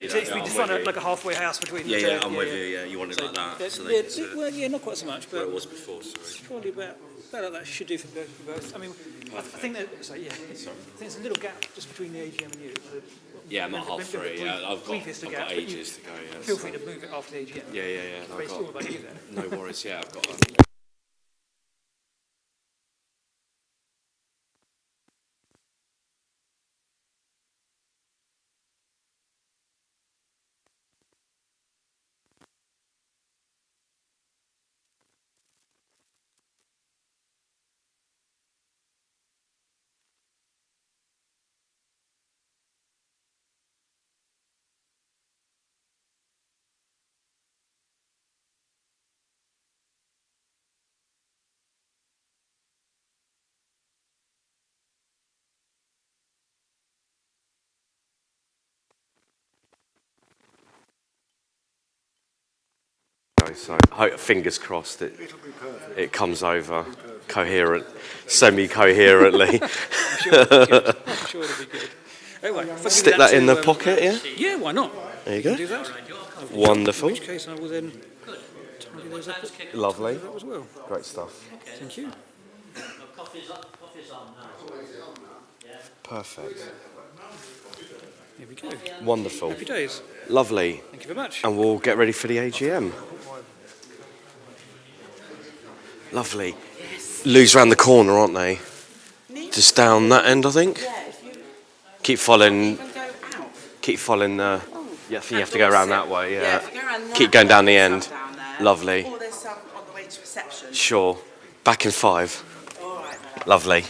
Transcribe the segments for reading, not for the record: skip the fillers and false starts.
So if we just find like a halfway house between the two. Yeah, I'm with you. Yeah, you want it like that. So they well, yeah, not quite so much, but it was before. Sorry. probably about like that should do for both. I mean, I think that. So yeah, I think there's a little gap just between the AGM and you. Yeah, I'm not halfway. Yeah, I've got ages to go. Yeah, feel free to move it after the AGM. Yeah. It's all about you there. No worries. Yeah, I've got. So fingers crossed it comes over semi-coherently. I'm sure it'll be good. Anyway, Stick that in the pocket, yeah? Yeah, why not? There you go. Do that. Wonderful. In which case I will then tidy those up. Lovely. That as well. Great stuff. Thank you. Perfect. Here we go. Wonderful. Happy days. Lovely. Thank you very much. And we'll get ready for the AGM. Lovely. Yes. Lou's round the corner, aren't they? Just down that end, I think. Yeah, if you Keep following. even go out. Keep following. Yeah, I think you have to go around that way. Yeah. If you go around Keep that going down way, the there's end. some down there. Lovely. Or there's some on the way to reception. Sure. Back in 5. All right, then. Lovely.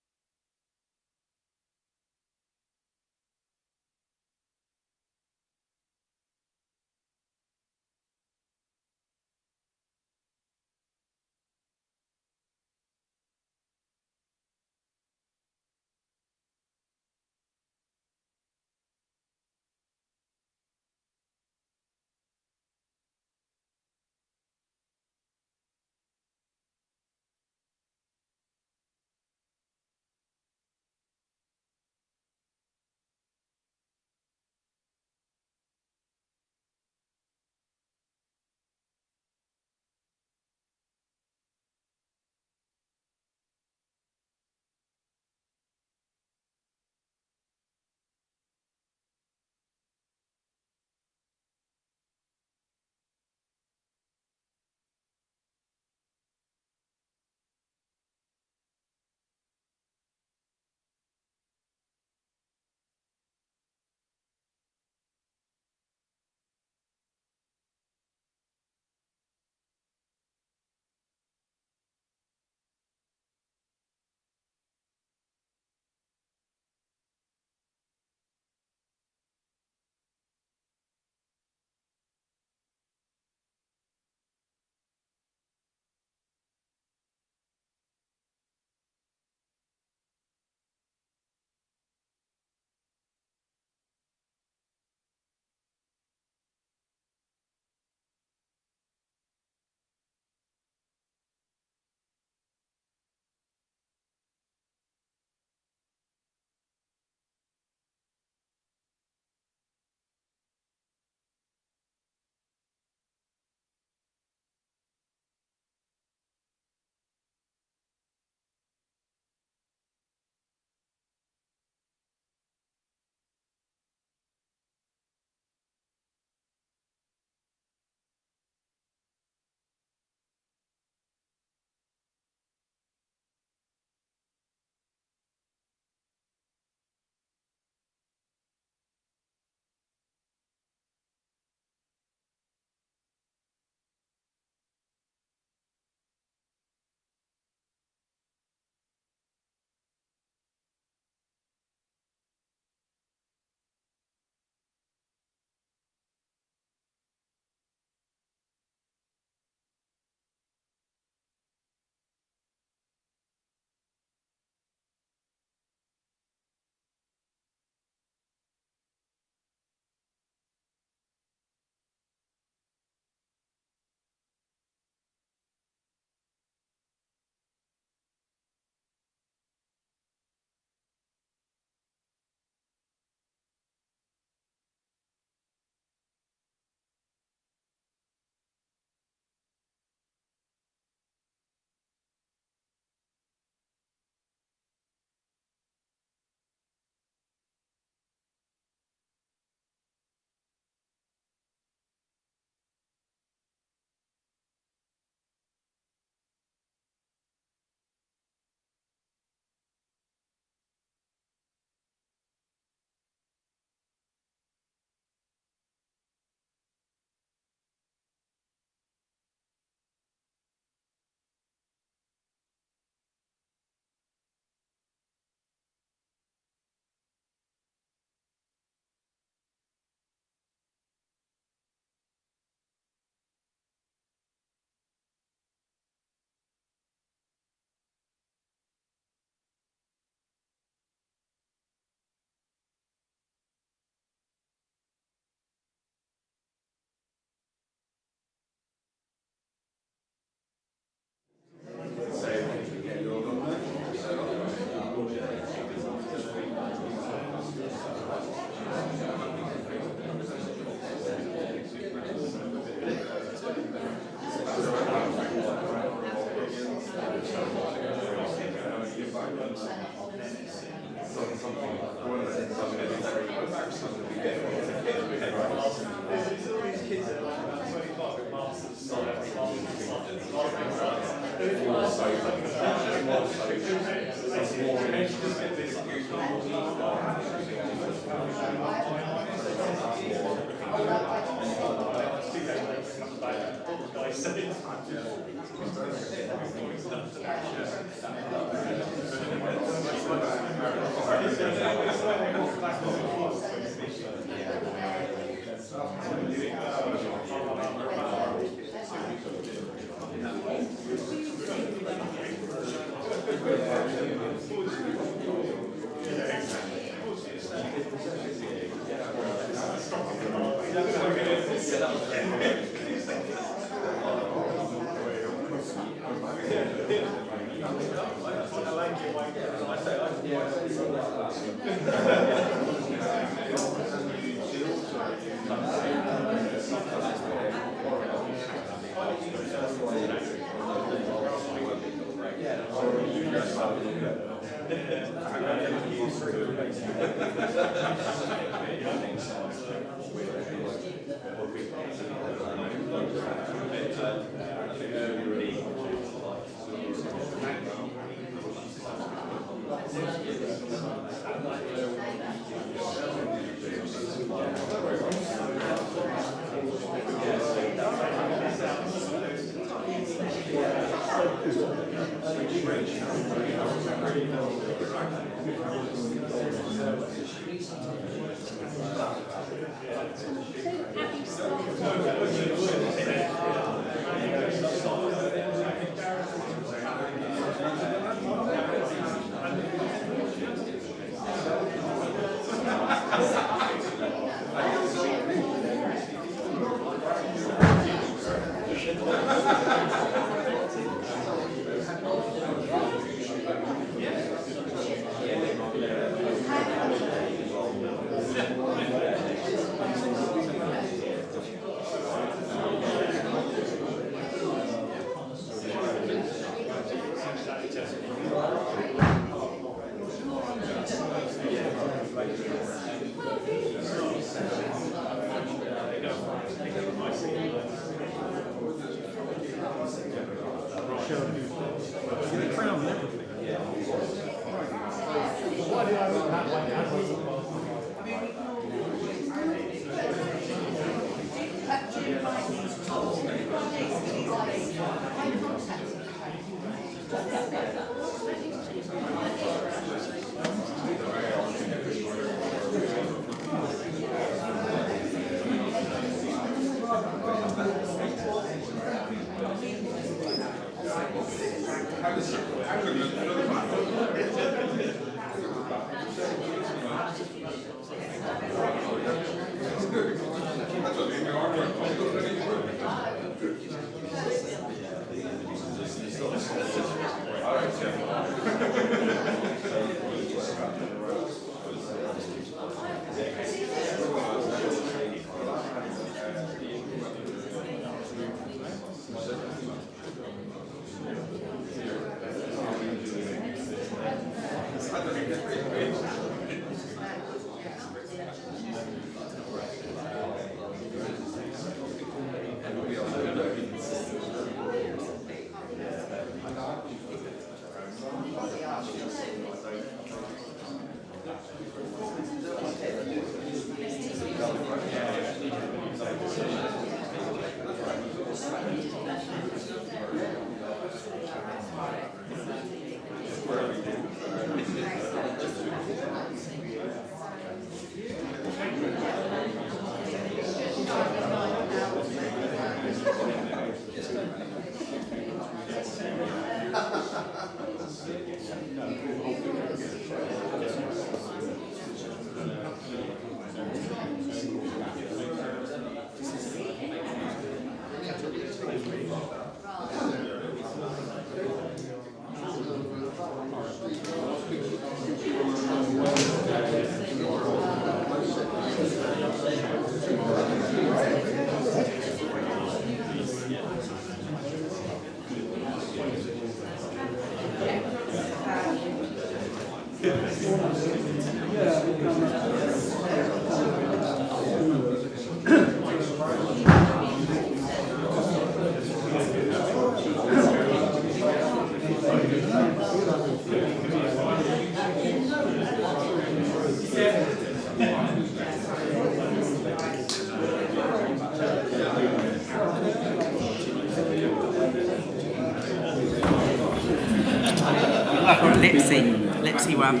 Let's see where I'm.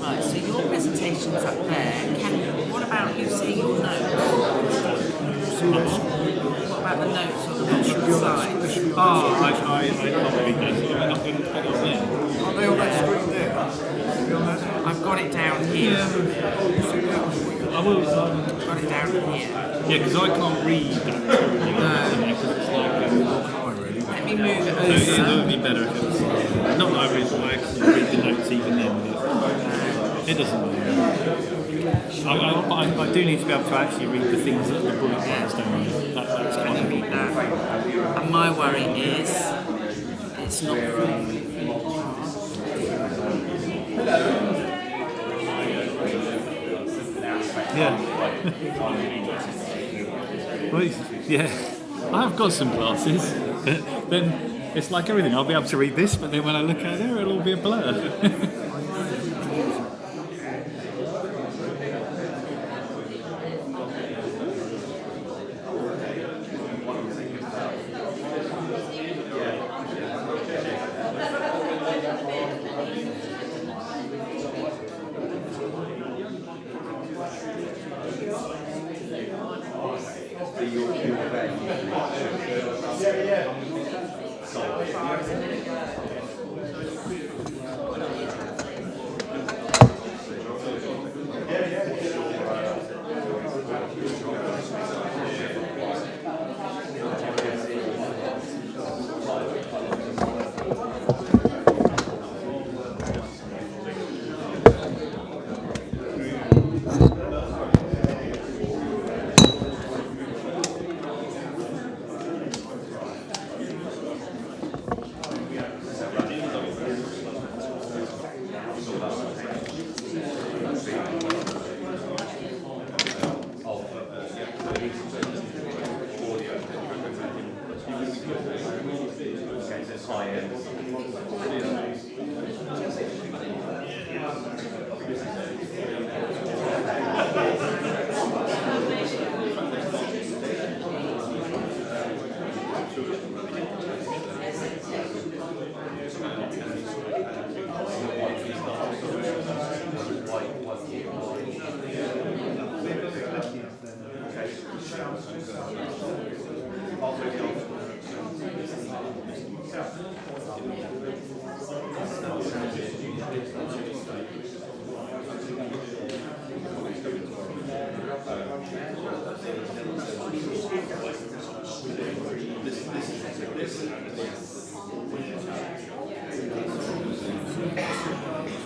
Right, so your presentation's up there. What about you seeing your notes? What about the notes on the bottom side? I can't read those. I'm going to put it on there. Are they on that screen there? I've got it down here. I will. Got it down here. Yeah, because I can't read that clearly. Because it's like. Let me move it So over. it would be better if it was. Not that I actually read the notes even then, but it doesn't matter. I do need to be able to actually read the things that the bullet points down. That's Can quite you read that? And my worry is it's not full. Yeah. Well, yeah. I've got some glasses, but then it's like everything. I'll be able to read this, but then when I look at it, it'll all be a blur.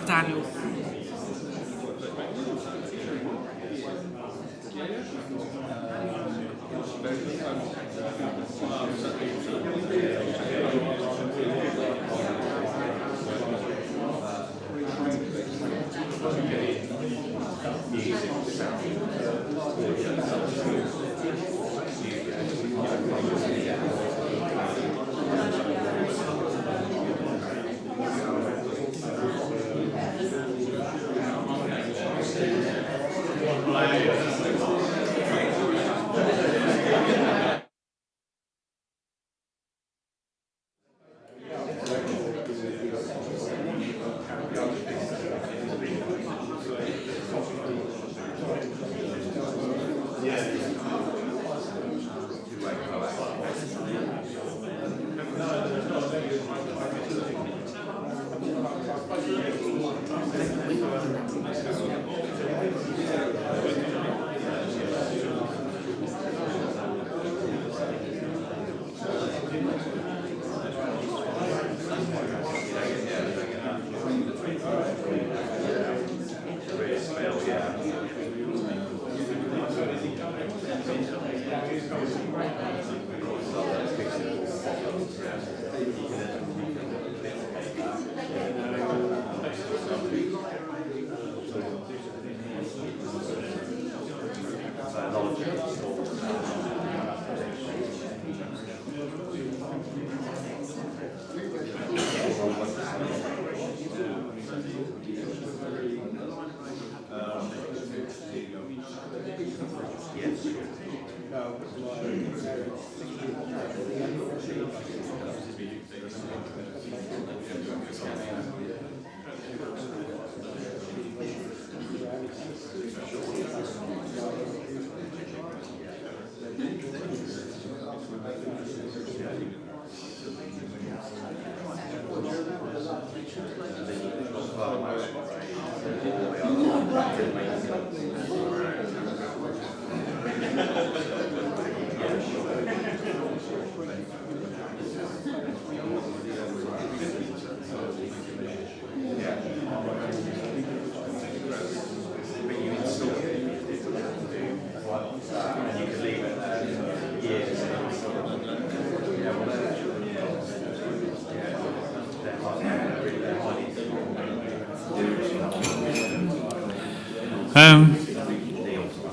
Daniel.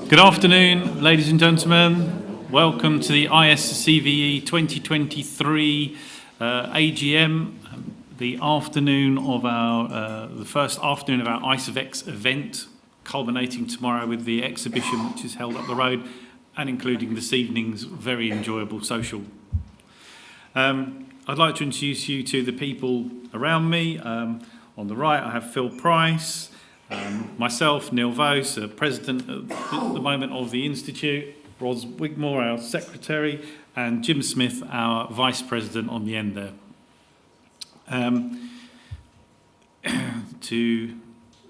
Good afternoon, ladies and gentlemen. Welcome to the ISCVE 2023 AGM, the afternoon of the first afternoon of our ISCVEx event, culminating tomorrow with the exhibition which is held up the road and including this evening's very enjoyable social. I'd like to introduce you to the people around me. On the right I have Phil Price, myself, Neil Vose, President at the moment of the Institute, Ros Wigmore, our Secretary, and Jim Smith, our Vice President on the end there. To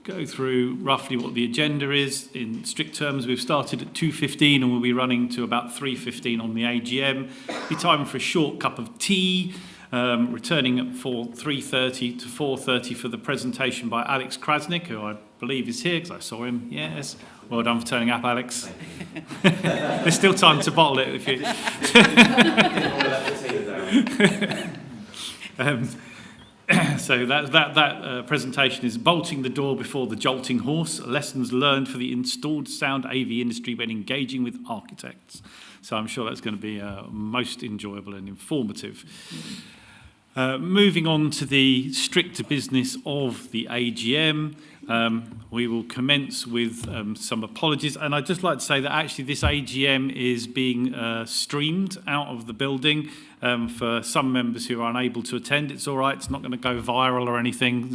go through roughly what the agenda is, in strict terms, we've started at 2:15 and we'll be running to about 3:15 on the AGM. Be time for a short cup of tea, returning at 3:30 to 4:30 for the presentation by Alex Krasnic, who I believe is here because I saw him. Yes, well done for turning up, Alex. There's still time to bottle it if you. So that presentation is Bolting the Door Before the Jolting Horse, Lessons Learned for the Installed Sound AV Industry when Engaging with Architects. So I'm sure that's going to be most enjoyable and informative. Moving on to the stricter business of the AGM, we will commence with some apologies. And I'd just like to say that actually this AGM is being streamed out of the building for some members who are unable to attend. It's all right, it's not going to go viral or anything.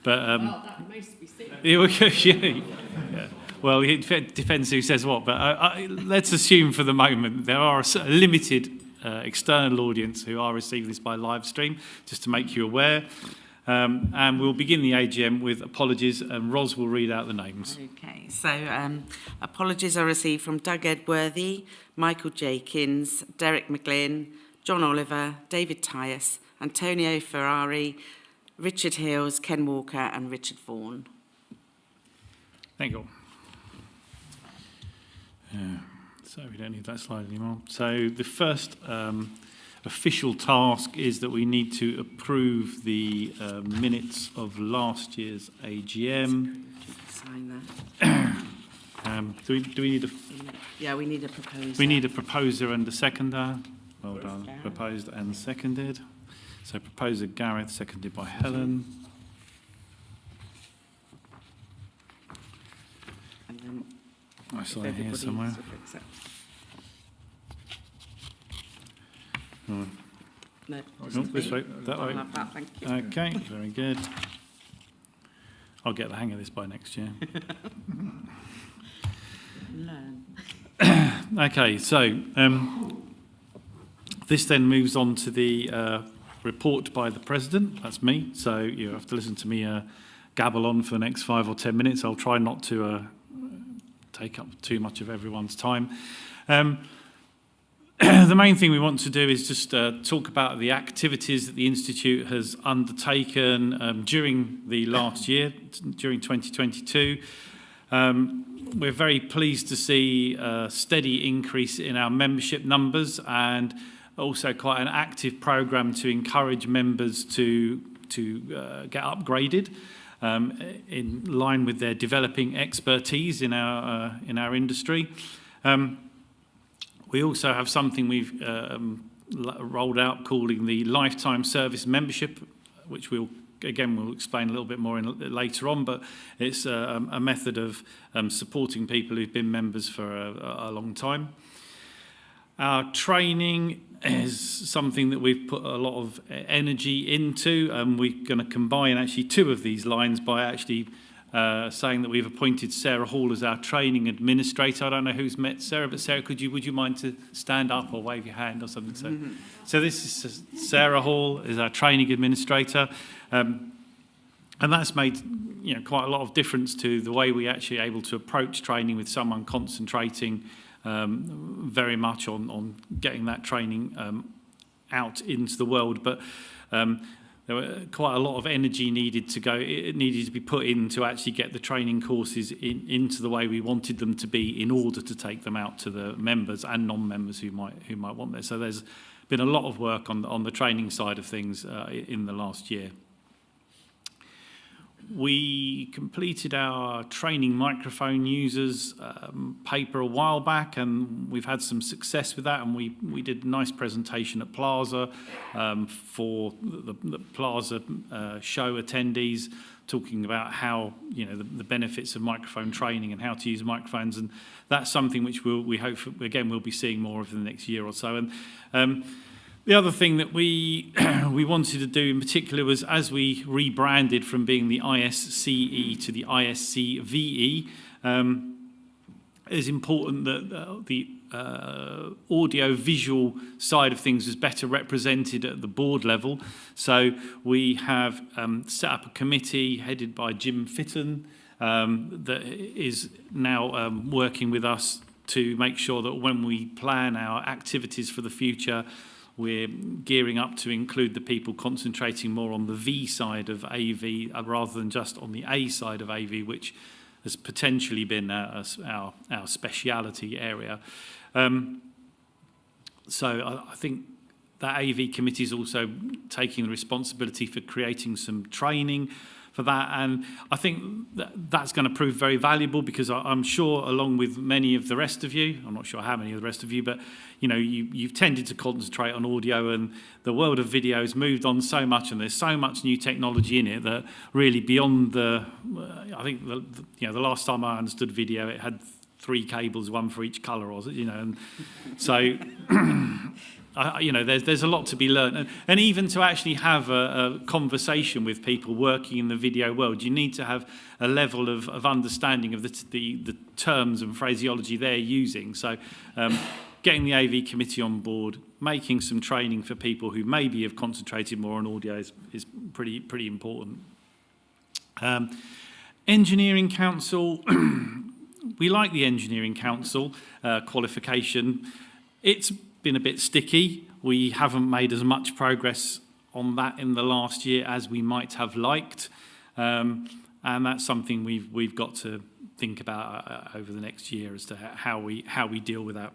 But well, that remains to be seen. Yeah. Well, it depends who says what, but let's assume for the moment there are a limited external audience who are receiving this by live stream, just to make you aware. And we'll begin the AGM with apologies, and Ros will read out the names. Okay, so apologies are received from Doug Edworthy, Michael Jakins, Derek McGlynn, John Oliver, David Tyus, Antonio Ferrari, Richard Hills, Ken Walker and Richard Vaughan. Thank you. So we don't need that slide anymore. So the first official task is that we need to approve the minutes of last year's AGM. Sign that. Do we need a... Yeah, we need a proposer. We need a proposer and a seconder. Well done. Gareth. Proposed and seconded. So proposer Gareth, seconded by Helen. And then I saw it here everybody somewhere. sort of accepts. Oh. No, No, this way, that way. I'll have that, thank you. Okay, very good. I'll get the hang of this by next year. Learn. Okay, so this then moves on to the report by the President. That's me. So you have to listen to me gabble on for the next 5 or 10 minutes. I'll try not to take up too much of everyone's time. The main thing we want to do is just talk about the activities that the Institute has undertaken during the last year, during 2022. We're very pleased to see a steady increase in our membership numbers and also quite an active programme to encourage members to get upgraded in line with their developing expertise in our industry. We also have something we've rolled out calling the Lifetime Service Membership, which we'll explain a little bit more later on, but it's a method of supporting people who've been members for a long time. Our training is something that we've put a lot of energy into, and we're going to combine actually 2 of these lines by actually saying that we've appointed Sarah Hall as our training administrator. I don't know who's met Sarah, but Sarah, would you mind to stand up or wave your hand or something? So this is Sarah Hall is our training administrator. And that's made quite a lot of difference to the way we actually are able to approach training, with someone concentrating very much on getting that training out into the world. But there were quite a lot of energy needed to go. It needed to be put in to actually get the training courses into the way we wanted them to be, in order to take them out to the members and non-members who might want this. So there's been a lot of work on the training side of things in the last year. We completed our training microphone users paper a while back, and we've had some success with that, and we did a nice presentation at Plaza for the Plaza show attendees, talking about how the benefits of microphone training and how to use microphones, and that's something which we hope we'll be seeing more of in the next year or so. And the other thing that we wanted to do in particular was, as we rebranded from being the ISCE to the ISCVE, it is important that the audio-visual side of things is better represented at the board level. So we have set up a committee headed by Jim Fitton that is now working with us to make sure that when we plan our activities for the future, we're gearing up to include the people concentrating more on the V side of AV rather than just on the A side of AV, which has potentially been our speciality area. So I think that AV committee is also taking the responsibility for creating some training for that, and I think that's going to prove very valuable, because I'm sure, along with many of the rest of you, I'm not sure how many of the rest of you, but you've tended to concentrate on audio, and the world of video has moved on so much, and there's so much new technology in it that really beyond I think the last time I understood video, it had 3 cables, 1 for each colour, and so. There's a lot to be learned, and even to actually have a conversation with people working in the video world, you need to have a level of understanding of the terms and phraseology they're using. So getting the AV committee on board, making some training for people who maybe have concentrated more on audio is pretty important. Engineering Council, we like the Engineering Council qualification. It's been a bit sticky. We haven't made as much progress on that in the last year as we might have liked, and that's something we've got to think about over the next year as to how we deal with that.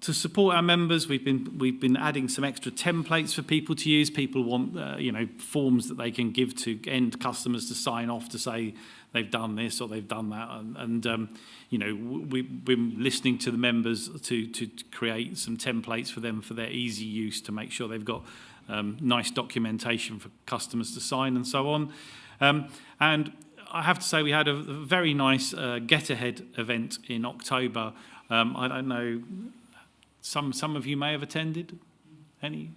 To support our members, we've been adding some extra templates for people to use. People want forms that they can give to end customers to sign off to say they've done this or they've done that, and we've been listening to the members to create some templates for them for their easy use, to make sure they've got nice documentation for customers to sign and so on. And I have to say, we had a very nice Get Ahead event in October. I don't know, some of you may have attended. Any?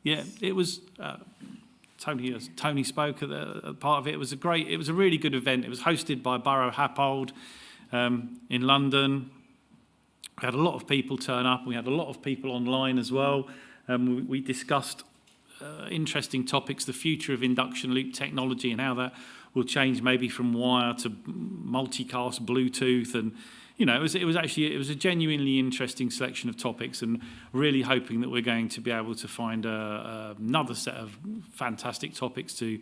Yeah, it was. Tony spoke at the part of it. It was a really good event. It was hosted by Borough Happold in London. We had a lot of people turn up. We had a lot of people online as well. We discussed interesting topics, the future of induction loop technology and how that will change maybe from wire to multicast Bluetooth, and it was a genuinely interesting selection of topics, and really hoping that we're going to be able to find another set of fantastic topics to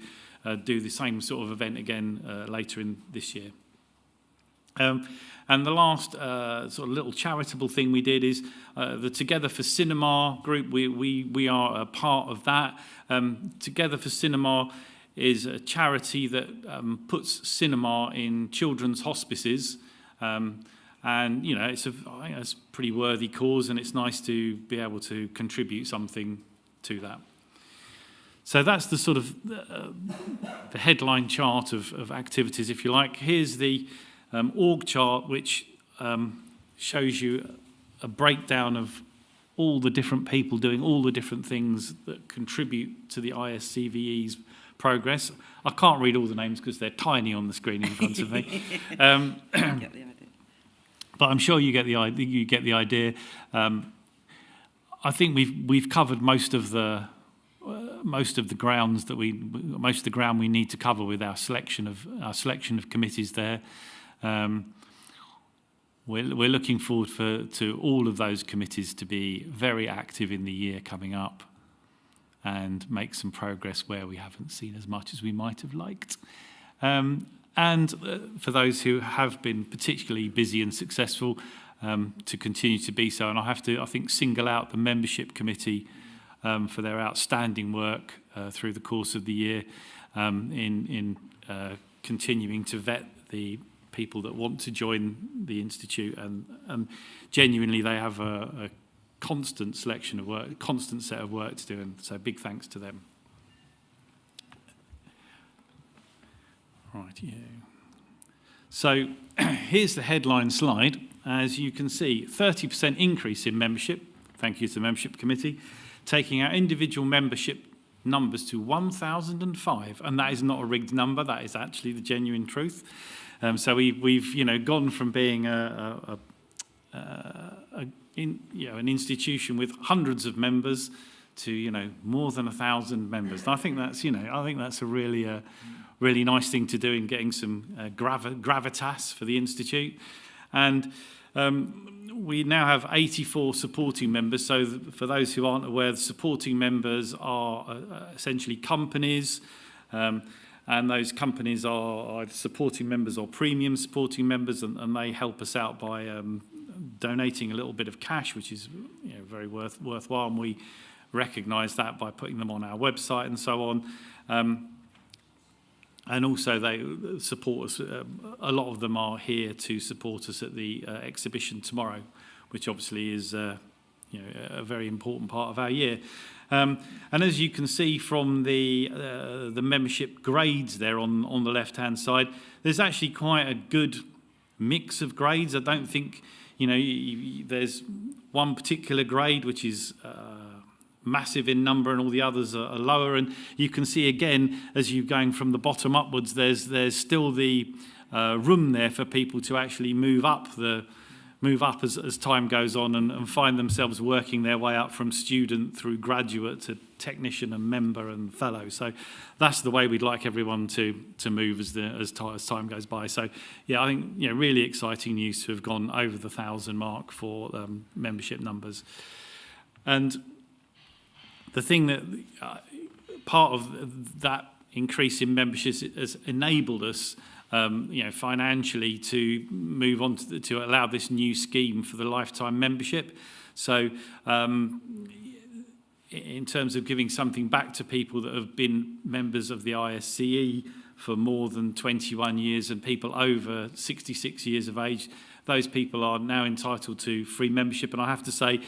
do the same sort of event again later in this year. And the last sort of little charitable thing we did is the Together for Cinema group. We are a part of that. Together for Cinema is a charity that puts cinema in children's hospices. And I think it's a pretty worthy cause, and it's nice to be able to contribute something to that. So that's the sort of the headline chart of activities, if you like. Here's the org chart, which shows you a breakdown of all the different people doing all the different things that contribute to the ISCVE's progress. I can't read all the names because they're tiny on the screen in front of me. But I'm sure you get the idea. I think we've covered most of the most of the ground we need to cover with our selection of committees there. We're looking forward to all of those committees to be very active in the year coming up and make some progress where we haven't seen as much as we might have liked. And for those who have been particularly busy and successful, to continue to be so. And I have to, I think, single out the membership committee for their outstanding work through the course of the year in continuing to vet the people that want to join the Institute, and genuinely they have a constant selection of work, constant set of work to do, and so big thanks to them. Right, yeah. So here's the headline slide. As you can see, 30% increase in membership. Thank you to the membership committee, taking our individual membership numbers to 1,005, and that is not a rigged number. That is actually the genuine truth. So we've gone from being an institution with hundreds of members to more than 1,000 members. And I think that's a really nice thing to do in getting some gravitas for the Institute. And we now have 84 supporting members. So for those who aren't aware, the supporting members are essentially companies, and those companies are either supporting members or premium supporting members, and they help us out by donating a little bit of cash, which is very worthwhile, and we recognise that by putting them on our website and so on. And also they support us. A lot of them are here to support us at the exhibition tomorrow, which obviously is a very important part of our year. And as you can see from the membership grades there on the left-hand side, there's actually quite a good mix of grades. I don't think there's one particular grade which is massive in number and all the others are lower, and you can see again as you're going from the bottom upwards, there's still the room there for people to actually move up as time goes on and find themselves working their way up from student through graduate to technician and member and fellow. So that's the way we'd like everyone to move as time goes by. So yeah, I think really exciting news to have gone over the 1,000 mark for membership numbers. And the thing that part of that increase in memberships has enabled us, financially to move on to allow this new scheme for the lifetime membership. So, in terms of giving something back to people that have been members of the ISCE for more than 21 years and people over 66 years of age, those people are now entitled to free membership. And I have to say,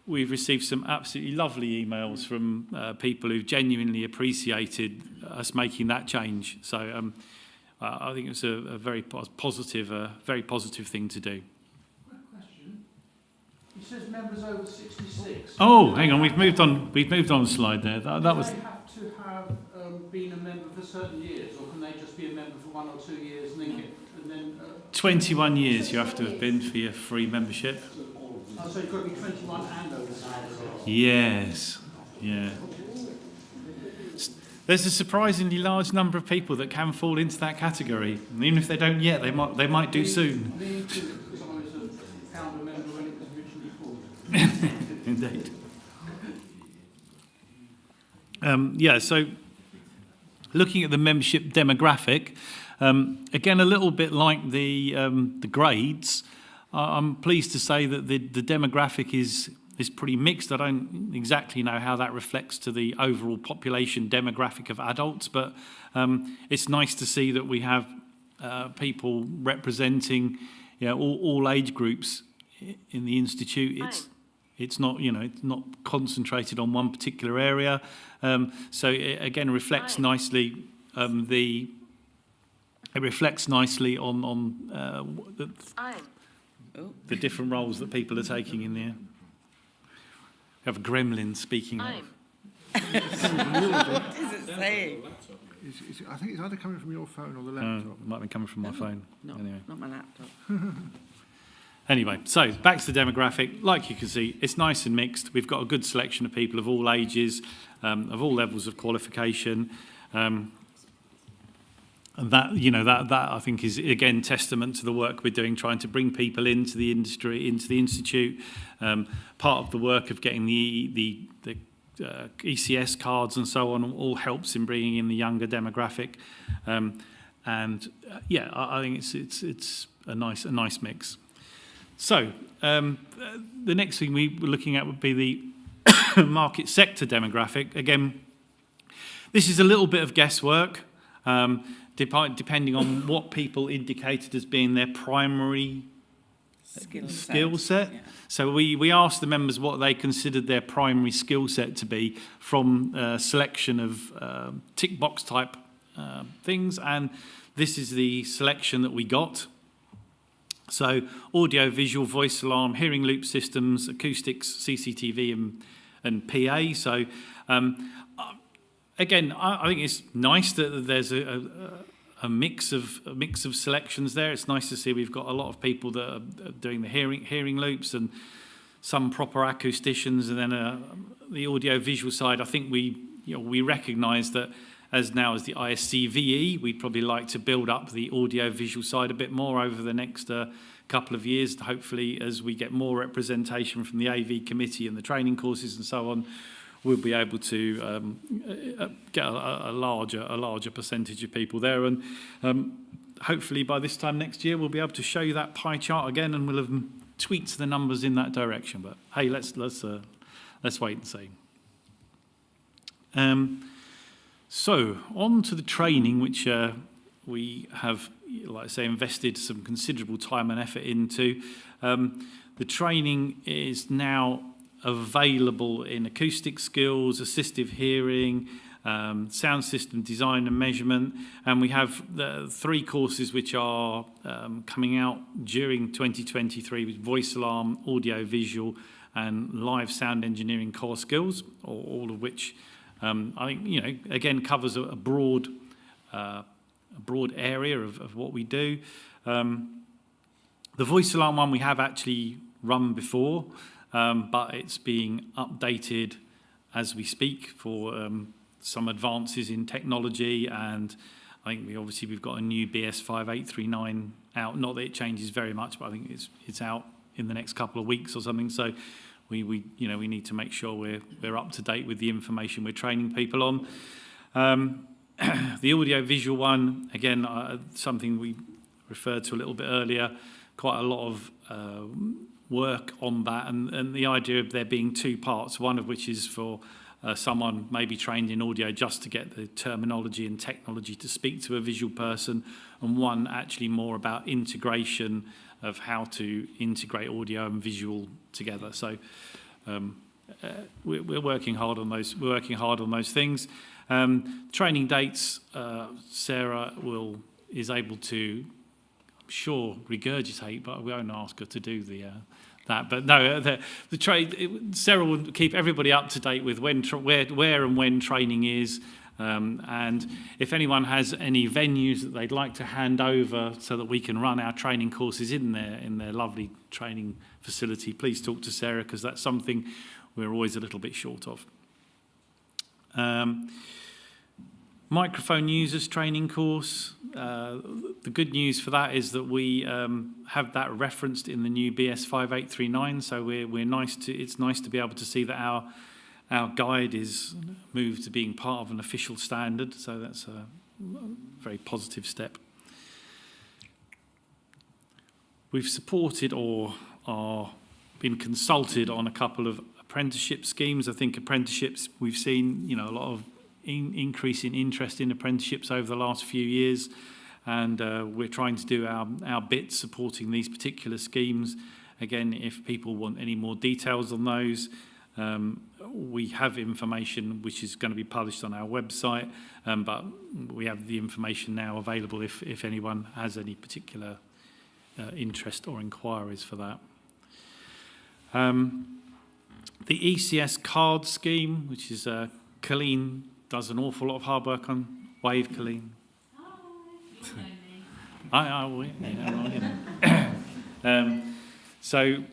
we've received some absolutely lovely emails from people who've genuinely appreciated us making that change. So I think it's a very positive thing to do. Question. It says members over 66. Oh, hang on, we've moved on a slide there. That was. Do they have to have been a member for certain years, or can they just be a member for 1 or 2 years and then 21 years you have to have been for your free membership. So you've got to be 21 and over 66. Yes, yeah. There's a surprisingly large number of people that can fall into that category, and even if they don't yet, they might do soon. Me too, because I was a founder member when it was originally formed. Indeed. So looking at the membership demographic, again a little bit like the grades. I'm pleased to say that the demographic is pretty mixed. I don't exactly know how that reflects to the overall population demographic of adults, but it's nice to see that we have people representing all age groups in the Institute. It's not it's not concentrated on one particular area. So it again reflects nicely on the different roles that people are taking in there. We have a gremlin speaking up. What is it saying? I think it's either coming from your phone or the laptop. It might be coming from my phone. Not Anyway. my laptop. Anyway, so back to the demographic. Like you can see, it's nice and mixed. We've got a good selection of people of all ages, of all levels of qualification. And that, you know, that I think is, again, testament to the work we're doing, trying to bring people into the industry, into the institute. Part of the work of getting the ECS cards and so on all helps in bringing in the younger demographic. Yeah, I think it's a nice mix. So the next thing we were looking at would be the market sector demographic. Again, this is a little bit of guesswork, depending on what people indicated as being their primary skill set. Yeah. So we asked the members what they considered their primary skill set to be from a selection of tick box type things, and this is the selection that we got. So audio, visual, voice alarm, hearing loop systems, acoustics, CCTV and PA. So again, I think it's nice that there's a mix of selections there. It's nice to see we've got a lot of people that are doing the hearing loops and some proper acousticians, and then the audio visual side. I think we recognise that as the ISCVE, we'd probably like to build up the audio visual side a bit more over the next couple of years. Hopefully, as we get more representation from the AV committee and the training courses and so on, we'll be able to get a larger percentage of people there, and hopefully by this time next year we'll be able to show you that pie chart again, and we'll have tweaked the numbers in that direction. But hey, let's wait and see. So on to the training, which we have, like I say, invested some considerable time and effort into. The training is now available in acoustic skills, assistive hearing, sound system design and measurement, and we have the 3 courses which are coming out during 2023 with voice alarm, audio visual and live sound engineering core skills, all of which I think, you know, again covers a broad area of what we do. The voice alarm one we have actually run before, but it's being updated as we speak for some advances in technology, and I think we've got a new BS 5839 out. Not that it changes very much, but I think it's out in the next couple of weeks or something. So we need to make sure we're up to date with the information we're training people on. The audio visual one, again, something we referred to a little bit earlier. Quite a lot of work on that, and the idea of there being 2 parts, one of which is for someone maybe trained in audio just to get the terminology and technology to speak to a visual person, and one actually more about integration of how to integrate audio and visual together. So we're working hard on those. We're working hard on those things. Training dates, Sarah is able to, I'm sure, regurgitate, but we won't ask her to do that. But no, the trade. Sarah will keep everybody up to date with where and when training is. And if anyone has any venues that they'd like to hand over so that we can run our training courses in their lovely training facility, please talk to Sarah, because that's something we're always a little bit short of. Microphone users training course. The good news for that is that we have that referenced in the new BS 5839. So it's nice to be able to see that our guide is moved to being part of an official standard. So that's a very positive step. We've supported or are been consulted on a couple of apprenticeship schemes. I think apprenticeships, we've seen a lot of increase in interest in apprenticeships over the last few years, and we're trying to do our bit supporting these particular schemes. Again, if people want any more details on those, we have information which is going to be published on our website, but we have the information now available if anyone has any particular interest or inquiries for that. The ECS card scheme, which is Colleen does an awful lot of hard work on. Wave, Colleen. So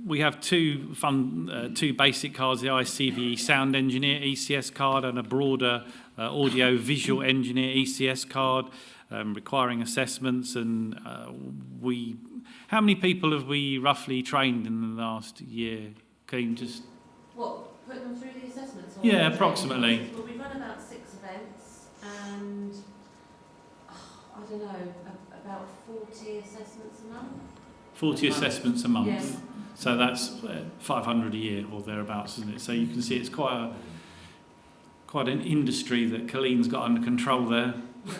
we have two basic cards, the ISCVE Sound Engineer ECS card and a broader Audio Visual Engineer ECS card, requiring assessments. And how many people have we roughly trained in the last year? Can you just... What, put them through the assessments? Or Yeah, approximately. Well, we've run about 6 events and, I don't know, about 40 assessments a month. 40 assessments a month. Yes. So that's 500 a year or thereabouts, isn't it? So you can see it's quite an industry that Colleen's got under control there. Yeah,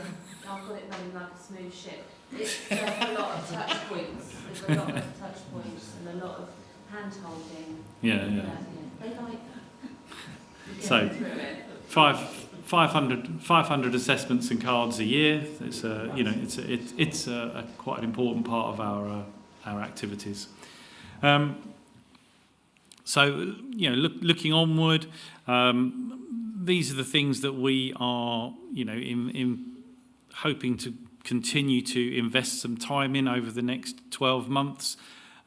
I've got it running like a smooth ship. It's a lot of touch points. There's a lot of touch points and a lot of hand holding. Yeah. They like that. So 500 assessments and cards a year. It's it's quite an important part of our activities. So looking onward, these are the things that we are in hoping to continue to invest some time in over the next 12 months.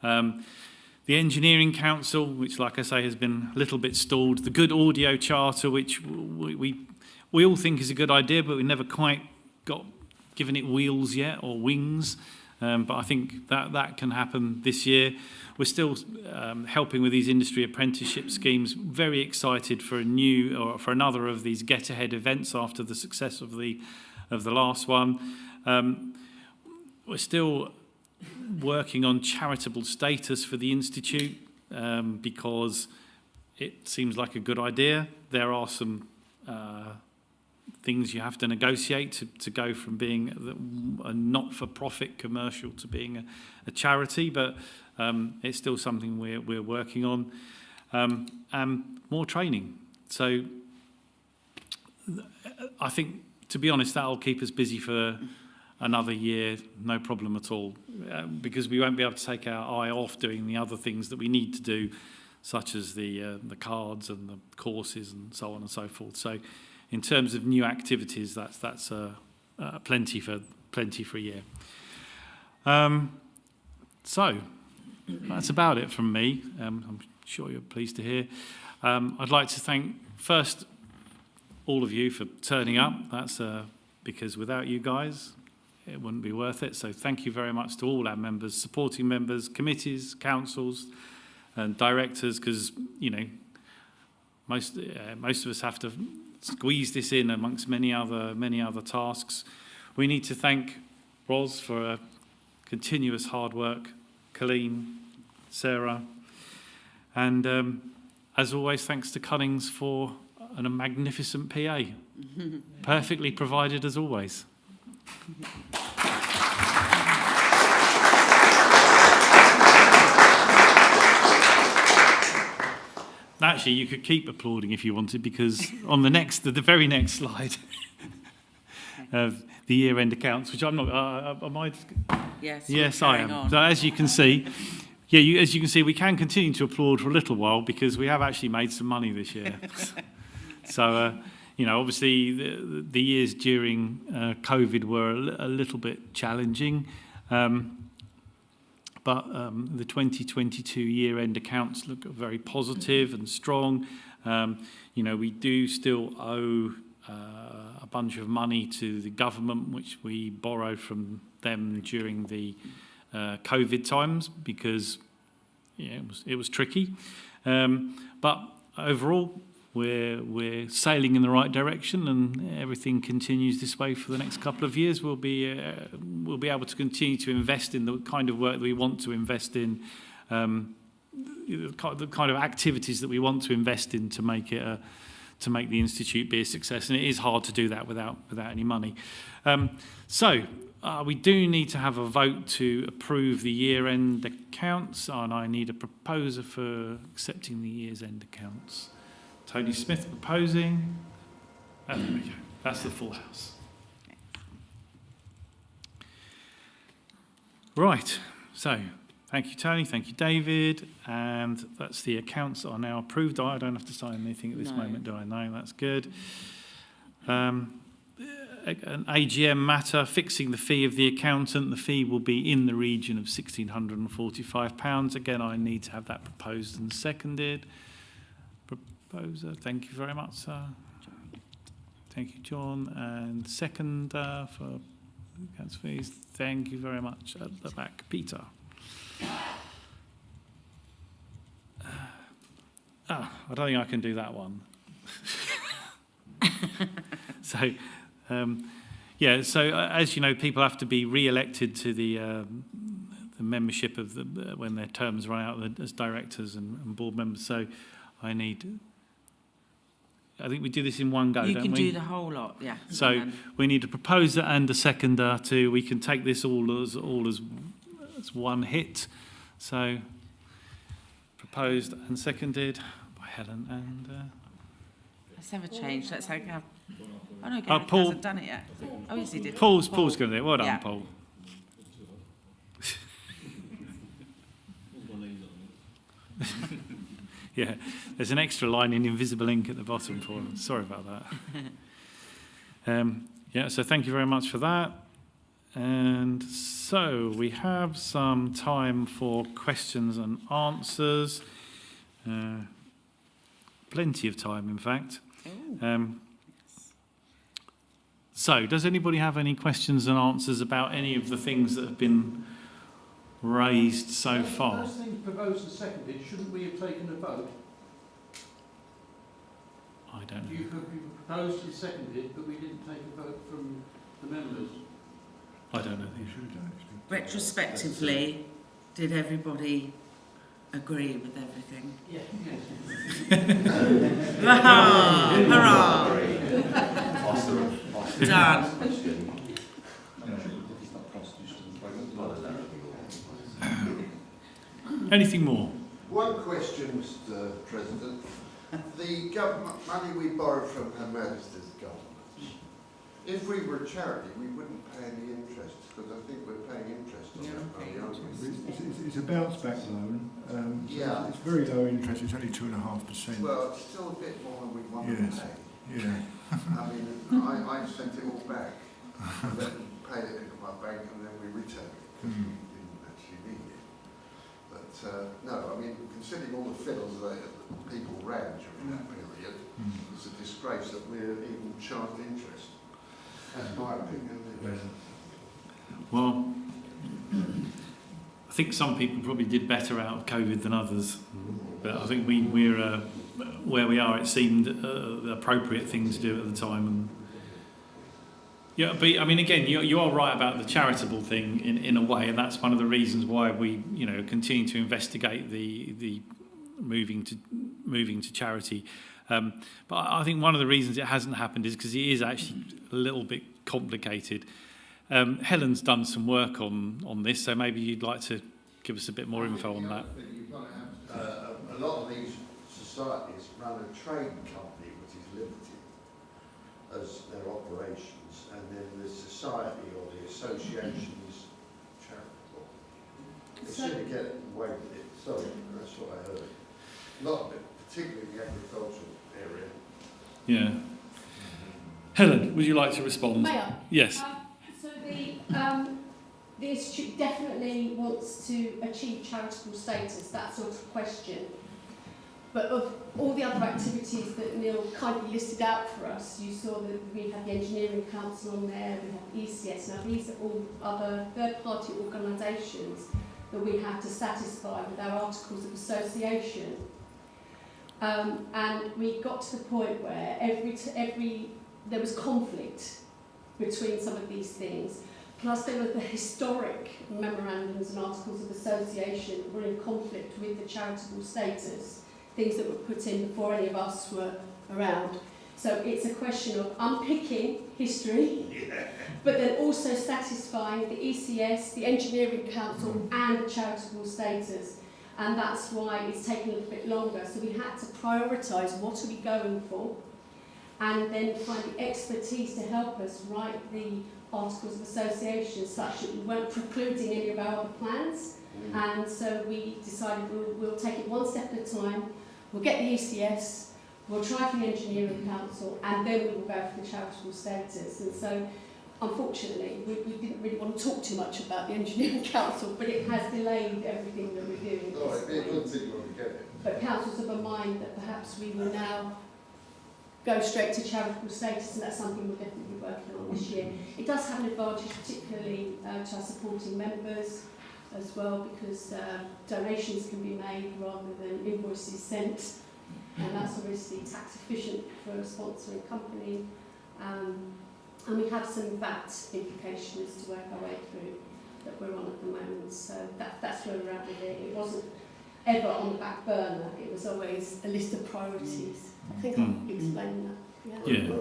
The Engineering Council, which, like I say, has been a little bit stalled. The Good Audio Charter, which we all think is a good idea, but we never quite got given it wheels yet, or wings. But I think that can happen this year. We're still helping with these industry apprenticeship schemes. Very excited for another of these Get Ahead events after the success of the last one. We're still working on charitable status for the Institute because it seems like a good idea. There are some things you have to negotiate to go from being a not-for-profit commercial to being a charity, but it's still something we're working on. And more training. So I think, to be honest, that'll keep us busy for another year, no problem at all, because we won't be able to take our eye off doing the other things that we need to do, such as the cards and the courses and so on and so forth. So in terms of new activities, that's plenty for a year. So that's about it from me. I'm sure you're pleased to hear. I'd like to thank first all of you for turning up. That's because without you guys, it wouldn't be worth it. So thank you very much to all our members, supporting members, committees, councils, and directors, because most of us have to squeeze this in amongst many other tasks. We need to thank Ros for continuous hard work, Colleen, Sarah, and as always, thanks to Cunnings for a magnificent PA, perfectly provided as always. Actually, you could keep applauding if you wanted, because on the very next slide of the year-end accounts, which I'm not. Am I? Yes, I am. On. So as you can see, as you can see, we can continue to applaud for a little while because we have actually made some money this year. So. Obviously the years during COVID were a little bit challenging, but the 2022 year-end accounts look very positive and strong. We do still owe a bunch of money to the government, which we borrowed from them during the COVID times because it was tricky. But overall, we're sailing in the right direction, and everything continues this way for the next couple of years. We'll be able to continue to invest in the kind of work that we want to invest in, the kind of activities that we want to invest in to make the Institute be a success. And it is hard to do that without any money. So we do need to have a vote to approve the year-end accounts, and I need a proposer for accepting the year's end accounts. Tony Smith proposing. There we go. That's the full house. Right. So, thank you, Tony. Thank you, David. And that's the accounts that are now approved. I don't have to sign anything at this moment, do I? No, that's good. an AGM matter, fixing the fee of the accountant. The fee will be in the region of £1,645. Again, I need to have that proposed and seconded. Proposer, thank you very much, sir. Thank you, John. And second for council fees, thank you very much. At the back, Peter. I don't think I can do that one. So, as you know, people have to be re-elected to the membership of when their terms run out as directors and board members. So, I think we do this in one go, don't we? You can do the whole lot, yeah. So we need a proposer and a seconder we can take this all as one hit. So proposed and seconded by Helen and. Let's have a change. Let's have. Oh no, Gareth Paul hasn't done it yet. Oh yes, he did. Paul's going to do it. Well done, Yeah. Paul. Yeah, there's an extra line in invisible ink at the bottom for them. Sorry about that. So thank you very much for that. And so we have some time for questions and answers. Plenty of time, in fact. So does anybody have any questions and answers about any of the things that have been raised so far? First thing proposed and seconded, shouldn't we have taken a vote? I don't know. You proposed and seconded, but we didn't take a vote from the members. I don't know. You should have done, actually. Retrospectively, did everybody agree with everything? Yes. Hurrah! Done. Anything more? One question, Mr. President. The government money we borrow from Her Majesty's government, if we were a charity, we wouldn't pay any interest, because I think we're paying interest on that money, aren't we? It's a bounce back loan. Yeah. It's very low interest. It's only 2.5%. Well, it's still a bit more than we want Yes. to pay. Yeah. I mean, I sent it all back, and then paid it into my bank, and then we returned it, because we didn't actually need it. But no, I mean, considering all the fiddles that people ran during that period, it's a disgrace that we're even charged interest. That's my opinion. Well, I think some people probably did better out of COVID than others, but I think we're where we are. It seemed the appropriate thing to do at the time, and yeah. But I mean, again, you are right about the charitable thing in a way, and that's one of the reasons why we continue to investigate the moving to charity. But I think one of the reasons it hasn't happened is because it is actually a little bit complicated. Helen's done some work on this, so maybe you'd like to give us a bit more info on that. You've got to have, a lot of these societies run a trading company which is limited as their operations, and then the society or the association is charitable. They shouldn't get away with it. Sorry, that's what I heard. A lot of it, particularly the agricultural area. Yeah. Helen, would you like to respond? May I? Yes. So the Institute definitely wants to achieve charitable status, that sort of question. But of all the other activities that Neil kindly listed out for us, you saw that we had the Engineering Council on there, we have ECS. Now these are all other third-party organisations that we have to satisfy with our Articles of Association. And we got to the point where there was conflict between some of these things. Plus there were the historic memorandums and Articles of Association that were in conflict with the charitable status, things that were put in before any of us were around. So it's a question of unpicking history, but then also satisfying the ECS, the Engineering Council and the charitable status. And that's why it's taken a little bit longer. So we had to prioritise what are we going for, and then find the expertise to help us write the Articles of Association such that we weren't precluding any of our other plans. And so we decided we'll take it one step at a time. We'll get the ECS, we'll try for the Engineering Council, and then we will go for the charitable status. And so, unfortunately, we didn't really want to talk too much about the Engineering Council, but it has delayed everything that we're doing. No, it'd be a good thing when we get it. But council's of a mind that perhaps we will now go straight to charitable status, and that's something we're definitely working on this year. It does have an advantage, particularly to our supporting members as well, because donations can be made rather than invoices sent, and that's obviously tax efficient for a sponsoring company. And we have some VAT implications to work our way through that we're on at the moment, so that's where we're at with it. It wasn't ever on the back burner, it was always a list of priorities. I think I've explained that. Yeah.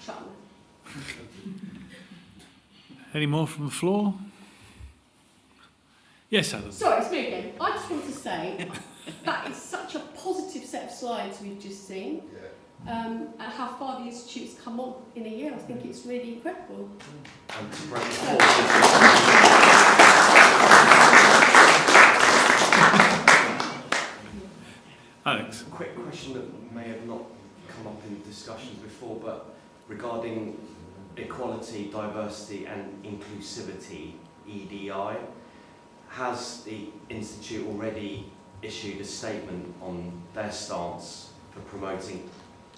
Shut up. Any more from the floor? Yes, Alan. Sorry, it's me again. I just want to say that is such a positive set of slides we've just seen. And how far the Institute's come on in a year, I think it's really incredible. Alex. A quick question that may have not come up in discussions before, but regarding equality, diversity and inclusivity, EDI, has the Institute already issued a statement on their stance for promoting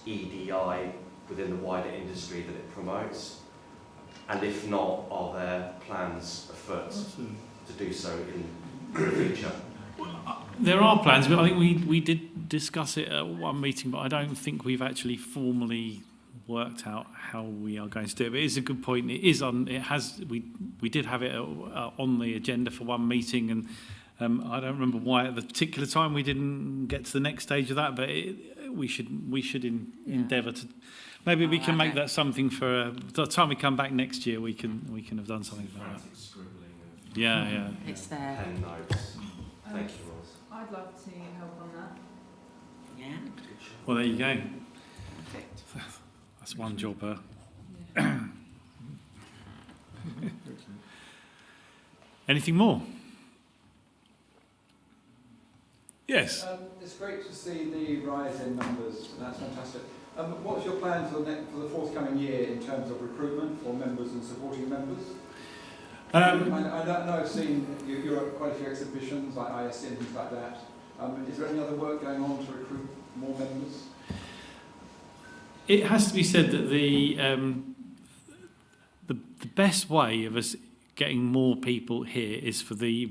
EDI within the wider industry that it promotes? And if not, are there plans afoot to do so in the future? There are plans, but I think we did discuss it at one meeting, but I don't think we've actually formally worked out how we are going to do it. But it is a good point. It is on. It has. We did have it on the agenda for one meeting, and I don't remember why at the particular time we didn't get to the next stage of that. But we should endeavour to. Maybe we can make that something for the time we come back next year. We can have done something about that. Yeah. It's there. Pen notes. Thank you, Ross. I'd love to help on that. Yeah. Well, there you go. Perfect. That's one job. Anything more? Yes. It's great to see the rise in numbers, and that's fantastic. What's your plan for the forthcoming year in terms of recruitment for members and supporting members? I know I've seen you're at quite a few exhibitions like ISCVE and things like that. Is there any other work going on to recruit more members? It has to be said that the best way of us getting more people here is for the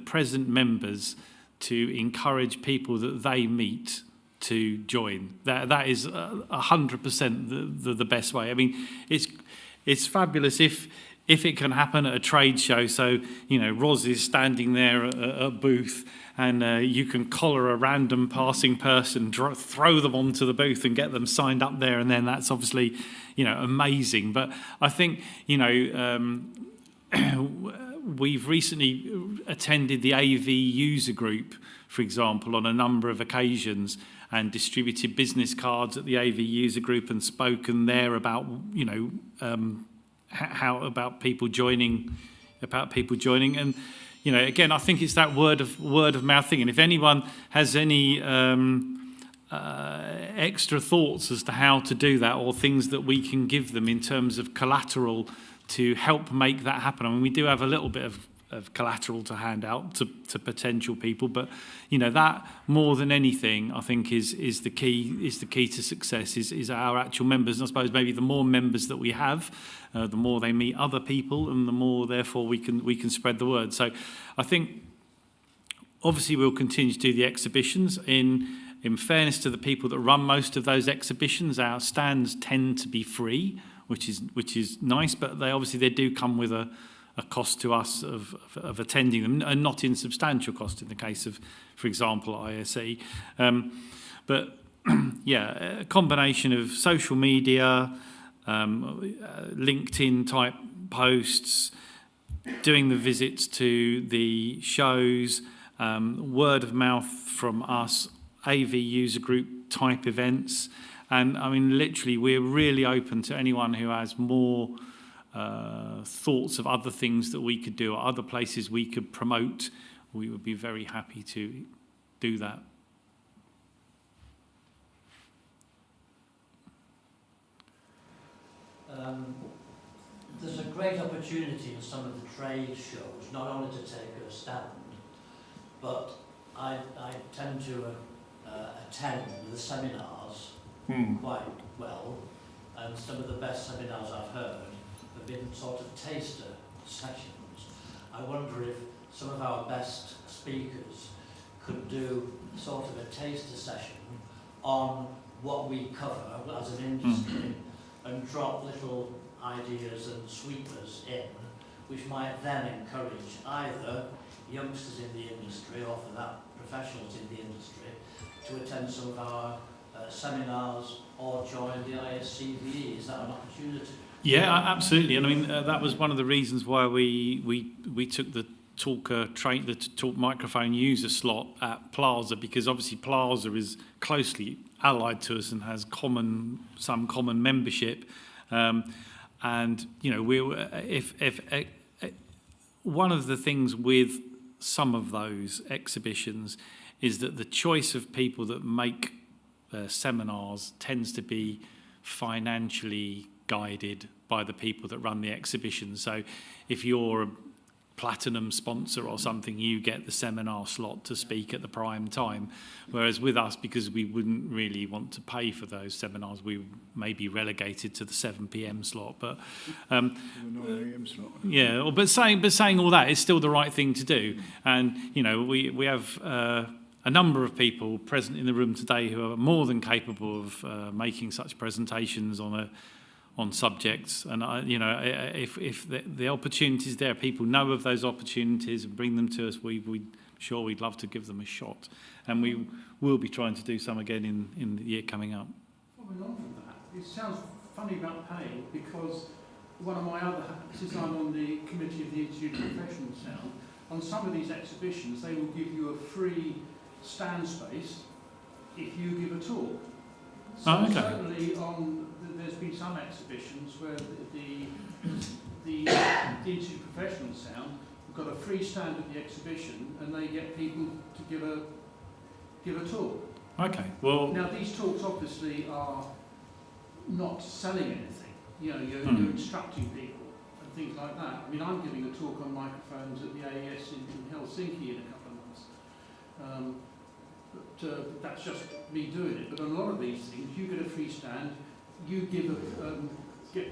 present members to encourage people that they meet to join. That is 100% the best way. I mean, it's fabulous if it can happen at a trade show. So, Roz is standing there at a booth, and you can collar a random passing person, throw them onto the booth and get them signed up there, and then that's obviously, amazing. But I think, we've recently attended the AV user group, for example, on a number of occasions, and distributed business cards at the AV user group and spoken there about, how about people joining, and again, I think it's that word of mouth thing. And if anyone has any extra thoughts as to how to do that, or things that we can give them in terms of collateral to help make that happen. I mean, we do have a little bit of collateral to hand out to potential people, but that more than anything, I think is the key to success is our actual members. And I suppose maybe the more members that we have, the more they meet other people, and the more therefore we can spread the word. So I think obviously we'll continue to do the exhibitions. In fairness to the people that run most of those exhibitions, our stands tend to be free, which is nice, but they do come with a cost to us of attending them, and not insubstantial cost in the case of, for example, ISE. But a combination of social media, LinkedIn type posts, doing the visits to the shows, word of mouth from us, AV user group type events. And I mean, literally, we're really open to anyone who has more thoughts of other things that we could do, or other places we could promote. We would be very happy to do that. there's a great opportunity in some of the trade shows, not only to take a stand, but I tend to attend the seminars quite well, and some of the best seminars I've heard have been sort of taster sessions. I wonder if some of our best speakers could do sort of a taster session on what we cover as an industry and drop little ideas and sweeteners in, which might then encourage either youngsters in the industry, or for that, professionals in the industry, to attend some of our seminars or join the ISCVE. Is that an opportunity? Yeah, absolutely. And I mean, that was one of the reasons why we took the talk microphone user slot at Plaza, because obviously Plaza is closely allied to us and has some common membership. And you know, if one of the things with some of those exhibitions is that the choice of people that make seminars tends to be financially guided by the people that run the exhibition. So if you're a platinum sponsor or something, you get the seminar slot to speak at the prime time. Whereas with us, because we wouldn't really want to pay for those seminars, we may be relegated to the 7 p.m. slot. But the 9 a.m. slot. Yeah, but saying all that is still the right thing to do. And you know, we have a number of people present in the room today who are more than capable of making such presentations on subjects, and you know, if the opportunities there, people know of those opportunities and bring them to us, we'd love to give them a shot, and we will be trying to do some again in the year coming up. Following on from that, it sounds funny about paying, because one of my other hats is I'm on the committee of the Institute of Professional Sound. On some of these exhibitions, they will give you a free stand space if you give a talk. So certainly there's been some exhibitions where the Institute of Professional Sound have got a free stand at the exhibition, and they get people to give a talk. Okay. Well, now these talks obviously are not selling anything. You know, you're instructing people and things like that. I mean, I'm giving a talk on microphones at the AES in Helsinki in a couple of months. But that's just me doing it. But on a lot of these things, you get a free stand, you get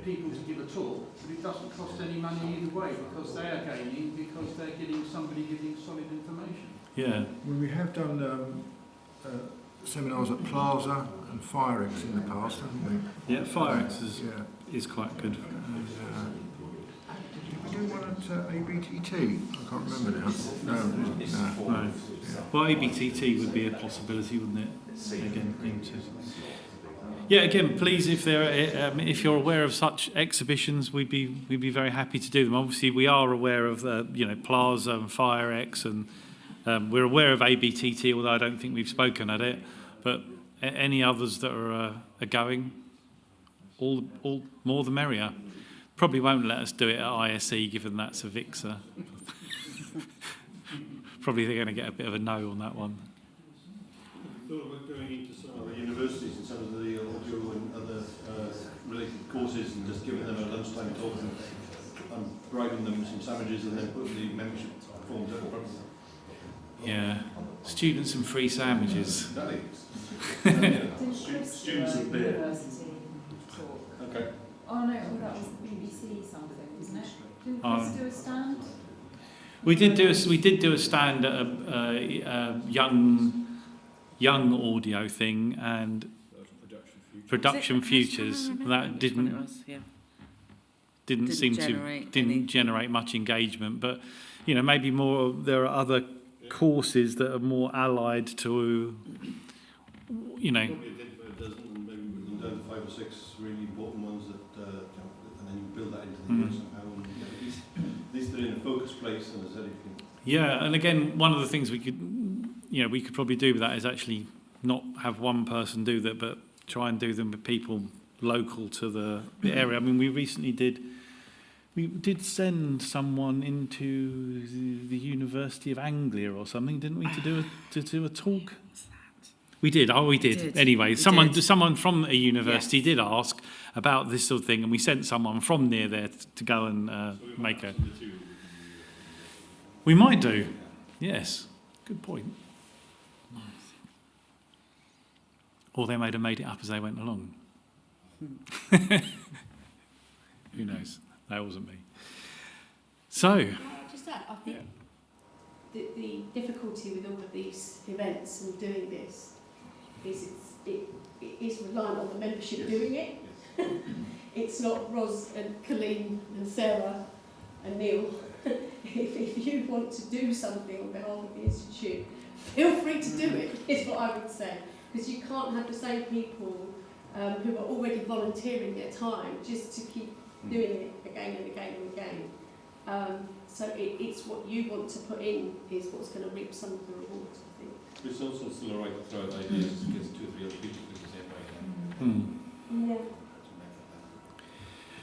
people to give a talk, but it doesn't cost any money either way, because they are gaining, because they're getting somebody giving solid information. Yeah. Well, we have done seminars at Plaza and FIOAx in the past, haven't we? Yeah, FIOAx is quite good. Did we do one at ABTT? I can't remember now. No. Yeah. Well, ABTT would be a possibility, wouldn't it? Again, yeah. Again, please, if you're aware of such exhibitions, we'd be very happy to do them. Obviously, we are aware of Plaza and FIOAx, and we're aware of ABTT, although I don't think we've spoken at it. But any others that are going, all more the merrier. Probably won't let us do it at ISE, given that's a VIXA. Probably they're going to get a bit of a no on that one. I thought about going into some of the universities and some of the audio and other related courses, and just giving them a lunchtime talk and bribing them some sandwiches, and then putting the membership forms out in front of them. Yeah, students and free sandwiches. Exactly. Students and beer. University talk. Okay. Oh no, that was the BBC something, wasn't it? Didn't Chris do a stand? We did do a stand at a young audio thing, and production futures. That didn't seem to generate much engagement. But you know, maybe more. There are other courses that are more allied to, you know. Probably a dozen, and maybe we've done 5 or 6 really important ones that, and then you build that into the year somehow. And at least they're in a focused place, and as I said, Yeah, and again, one of the things we could probably do with that is actually not have one person do that, but try and do them with people local to the area. I mean, we did send someone into the University of Anglia or something, didn't we, to do a talk? We did. Oh, we did. Anyway, someone from a university Yes. did ask about this sort of thing, and we sent someone from near there to go and make a. We might do. Yes. Good point. Or they might have made it up as they went along. Who knows? That wasn't me. So. Just that, I think the difficulty with all of these events and doing this is it is reliant on the membership doing it. It's not Ros and Colleen and Sarah and Neil. If you want to do something on behalf of the Institute, feel free to do it, is what I would say. Because you can't have the same people who are already volunteering their time just to keep doing it again and again and again. So it's what you want to put in is what's going to reap some of the rewards, I think. It's also still a right to throw out ideas against 2 or 3 other people who can say, right, Yeah.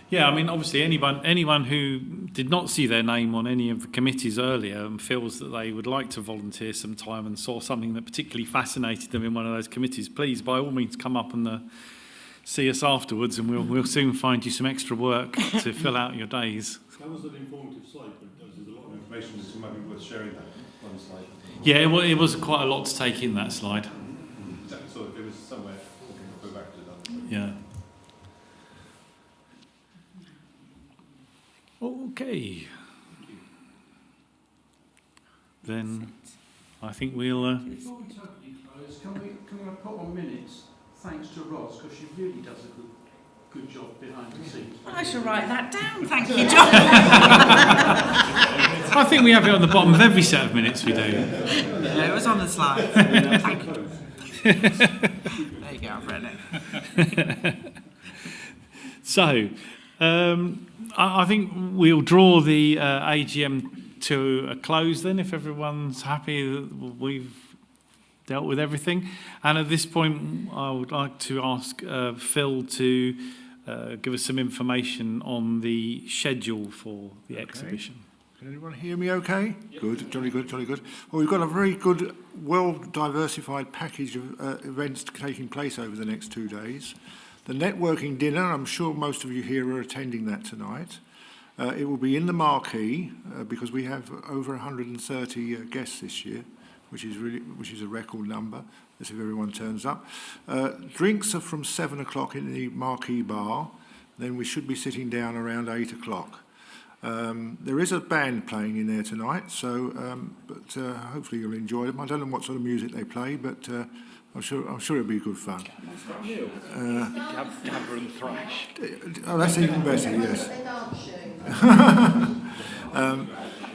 Yeah, I mean, obviously, anyone who did not see their name on any of the committees earlier and feels that they would like to volunteer some time and saw something that particularly fascinated them in one of those committees, please, by all means, come up and see us afterwards, and we'll soon find you some extra work to fill out your days. That was an informative slide, but there's a lot of information, so it might be worth sharing that one slide. Yeah, it was quite a lot to take in, that slide. So if it was somewhere, we can go back to that. Yeah. Okay. Then I think we'll. Before we totally close, can we put on minutes thanks to Ros, because she really does a good job behind the scenes. I shall write that down. Thank you, John. I think we have it on the bottom of every set of minutes we do. No, it was on the slide. Thank you. There you go. I've read it. So. I think we'll draw the AGM to a close then, if everyone's happy that we've dealt with everything. And at this point, I would like to ask Phil to give us some information on the schedule for the exhibition. Can anyone hear me okay? Yep. Good, jolly good, jolly good. Well, we've got a very good, well-diversified package of events taking place over the next 2 days. The networking dinner, I'm sure most of you here are attending that tonight. It will be in the marquee because we have over 130 guests this year, which is a record number. If everyone turns up. Drinks are from 7 o'clock in the marquee bar. Then we should be sitting down around 8 o'clock. There is a band playing in there tonight, so hopefully you'll enjoy them. I don't know what sort of music they play, but I'm sure it'll be good fun. Gabber and thrash. Oh, that's even better, yes.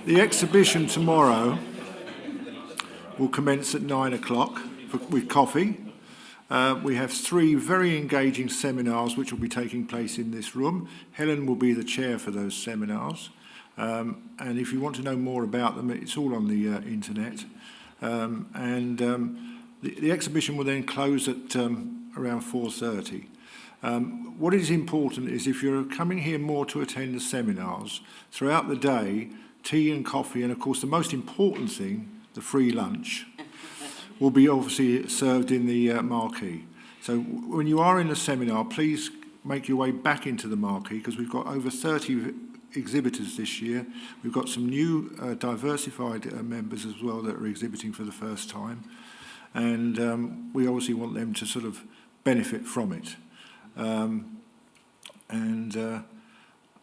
The exhibition tomorrow will commence at 9 o'clock with coffee. We have 3 very engaging seminars which will be taking place in this room. Helen will be the chair for those seminars. And if you want to know more about them, it's all on the internet. The exhibition will then close at around 4:30. What is important is if you're coming here more to attend the seminars, throughout the day, tea and coffee, and of course the most important thing, the free lunch, will be obviously served in the marquee. So when you are in the seminar, please make your way back into the marquee because we've got over 30 exhibitors this year. We've got some new diversified members as well that are exhibiting for the first time. And we obviously want them to sort of benefit from it.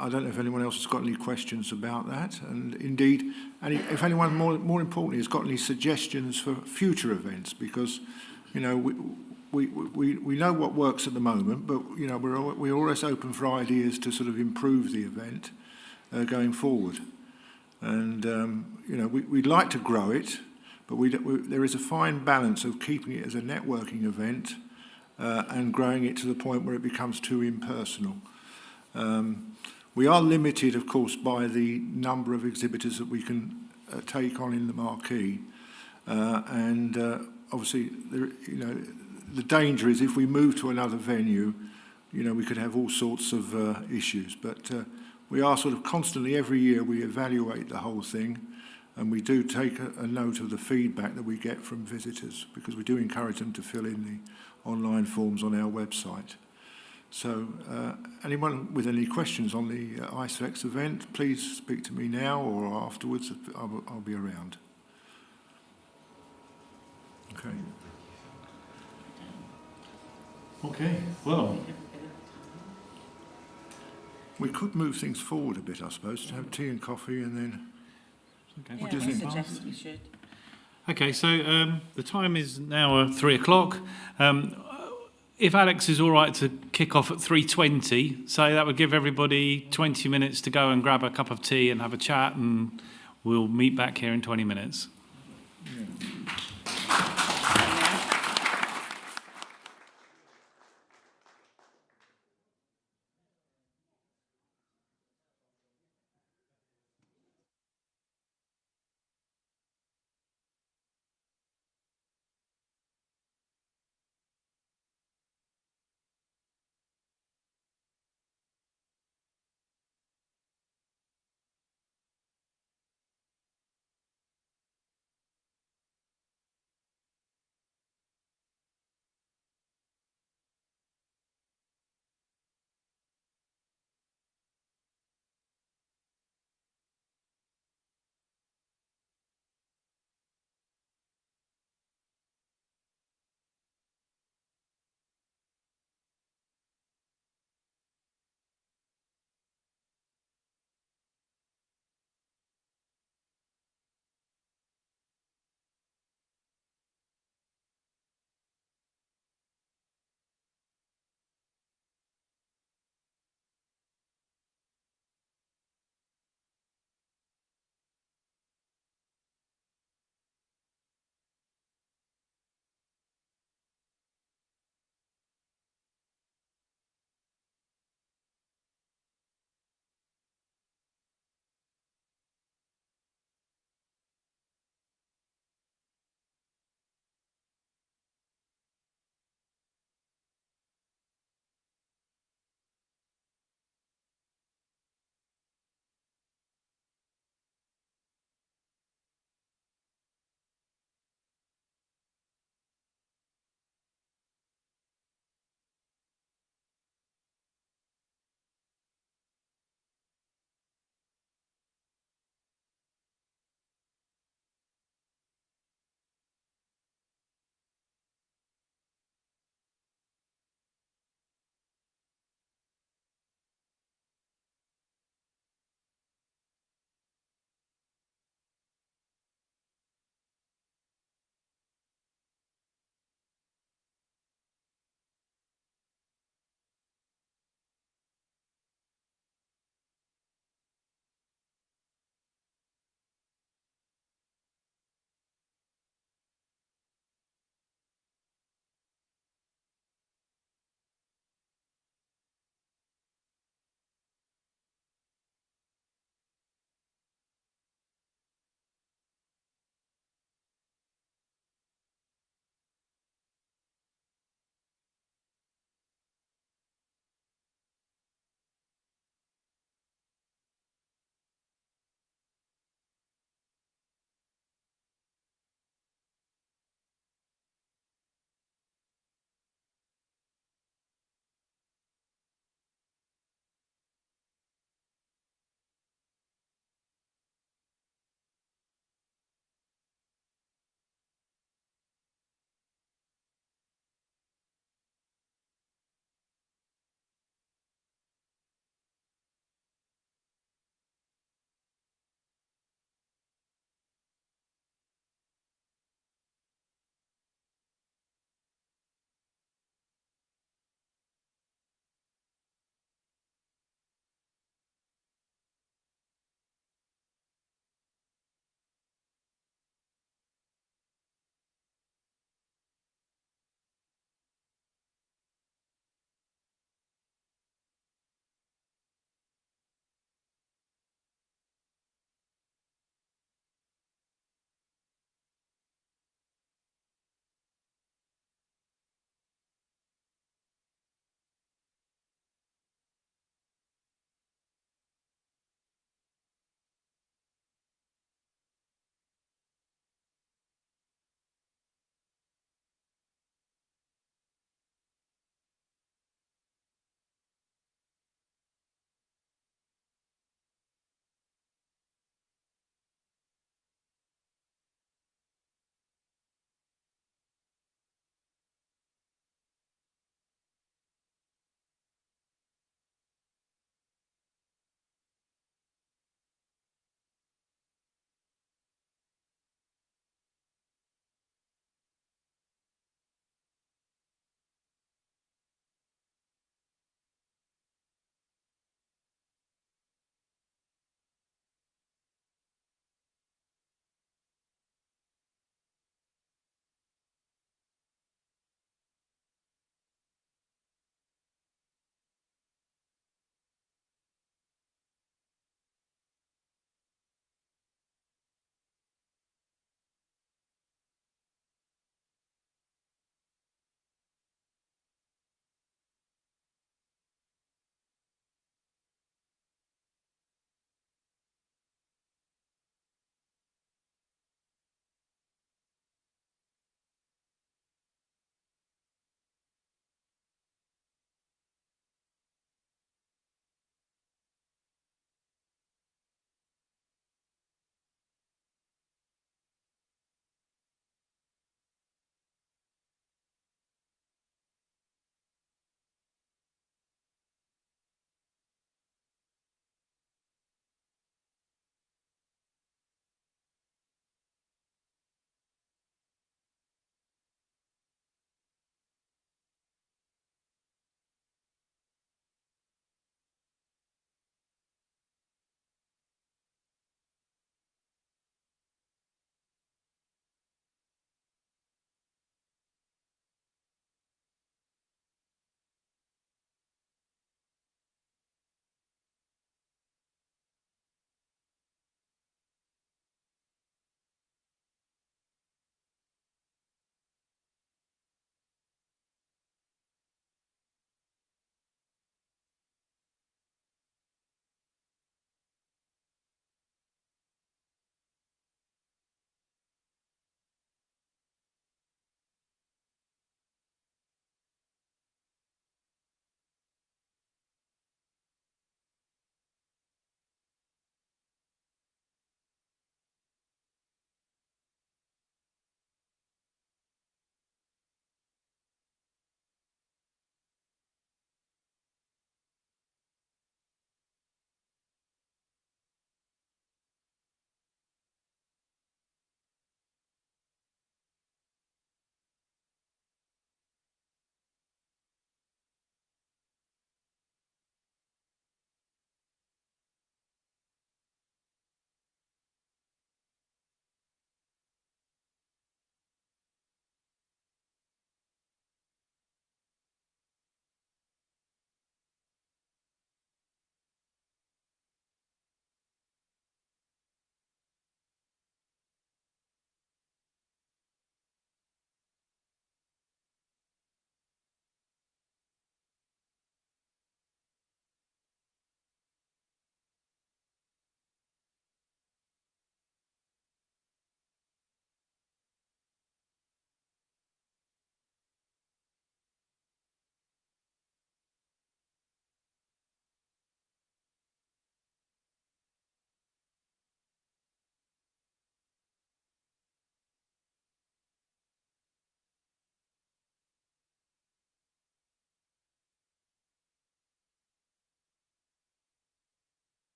I don't know if anyone else has got any questions about that. And indeed, if anyone more importantly has got any suggestions for future events, because we know what works at the moment, but we're always open for ideas to sort of improve the event going forward. And we'd like to grow it. But there is a fine balance of keeping it as a networking event and growing it to the point where it becomes too impersonal. We are limited, of course, by the number of exhibitors that we can take on in the marquee. Obviously, the danger is if we move to another venue, we could have all sorts of issues. But we are sort of constantly, every year, we evaluate the whole thing. And we do take a note of the feedback that we get from visitors, because we do encourage them to fill in the online forms on our website. So anyone with any questions on the ISCVEx event, please speak to me now or afterwards. I'll be around. Okay. Okay, well, we could move things forward a bit, I suppose, to have tea and coffee and then... okay. What do you think? Suggest we should. Okay, so the time is now 3 o'clock. If Alex is all right to kick off at 3:20, so that would give everybody 20 minutes to go and grab a cup of tea and have a chat, and we'll meet back here in 20 minutes.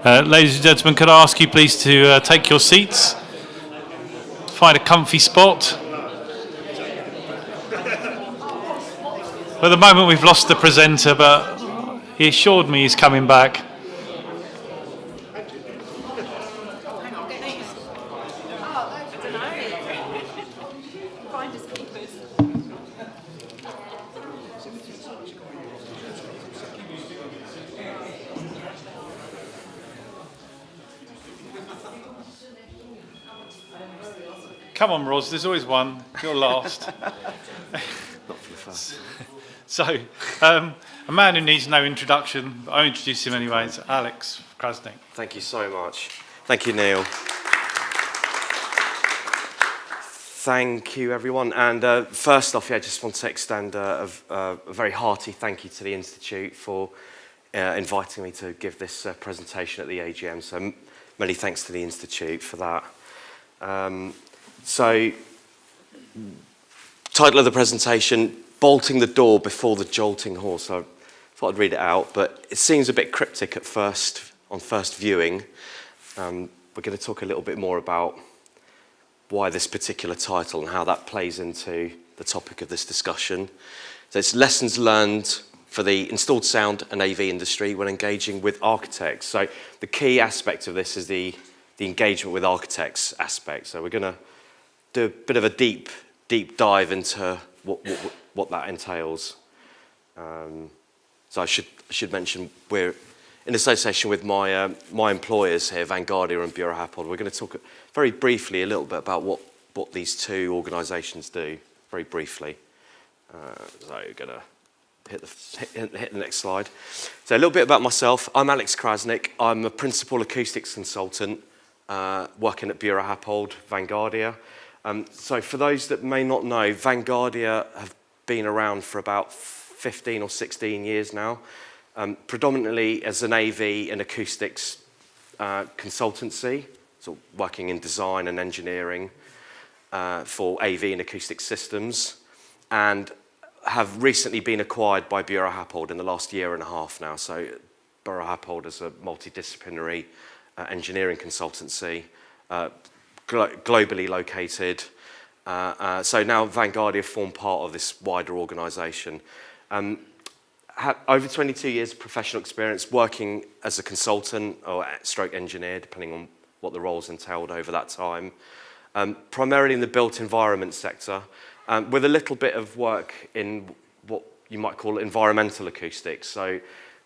Ladies and gentlemen, could I ask you please to take your seats, find a comfy spot. For the moment we've lost the presenter, but he assured me he's coming back. Come on, Ros, there's always one. You're last. Not for the first. So, a man who needs no introduction, but I'll introduce him anyway. It's Alex Krasnic. Thank you so much. Thank you, Neil. Thank you, everyone. And first off, I just want to extend a very hearty thank you to the Institute for inviting me to give this presentation at the AGM. So many thanks to the Institute for that. So, title of the presentation, Bolting the Door Before the Jolting Horse. So I thought I'd read it out, but it seems a bit cryptic at first, on first viewing. We're going to talk a little bit more about why this particular title and how that plays into the topic of this discussion. So it's lessons learned for the installed sound and AV industry when engaging with architects. So the key aspect of this is the engagement with architects aspect. So we're going to do a bit of a deep dive into what that entails. So I should mention we're in association with my employers here, Vanguardia and Bureau Happold. We're going to talk very briefly a little bit about what these two organisations do, very briefly. So we're going to hit the next slide. So a little bit about myself. I'm Alex Krasnic. I'm a principal acoustics consultant working at Bureau Happold, Vanguardia. So for those that may not know, Vanguardia have been around for about 15 or 16 years now, predominantly as an AV and acoustics consultancy, so working in design and engineering for AV and acoustic systems, and have recently been acquired by Bureau Happold in the last year and a half now. So Bureau Happold is a multidisciplinary engineering consultancy, globally located. So now Vanguardia form part of this wider organisation. Over 22 years of professional experience working as a consultant or stroke engineer, depending on what the roles entailed over that time. Primarily in the built environment sector, with a little bit of work in what you might call environmental acoustics. So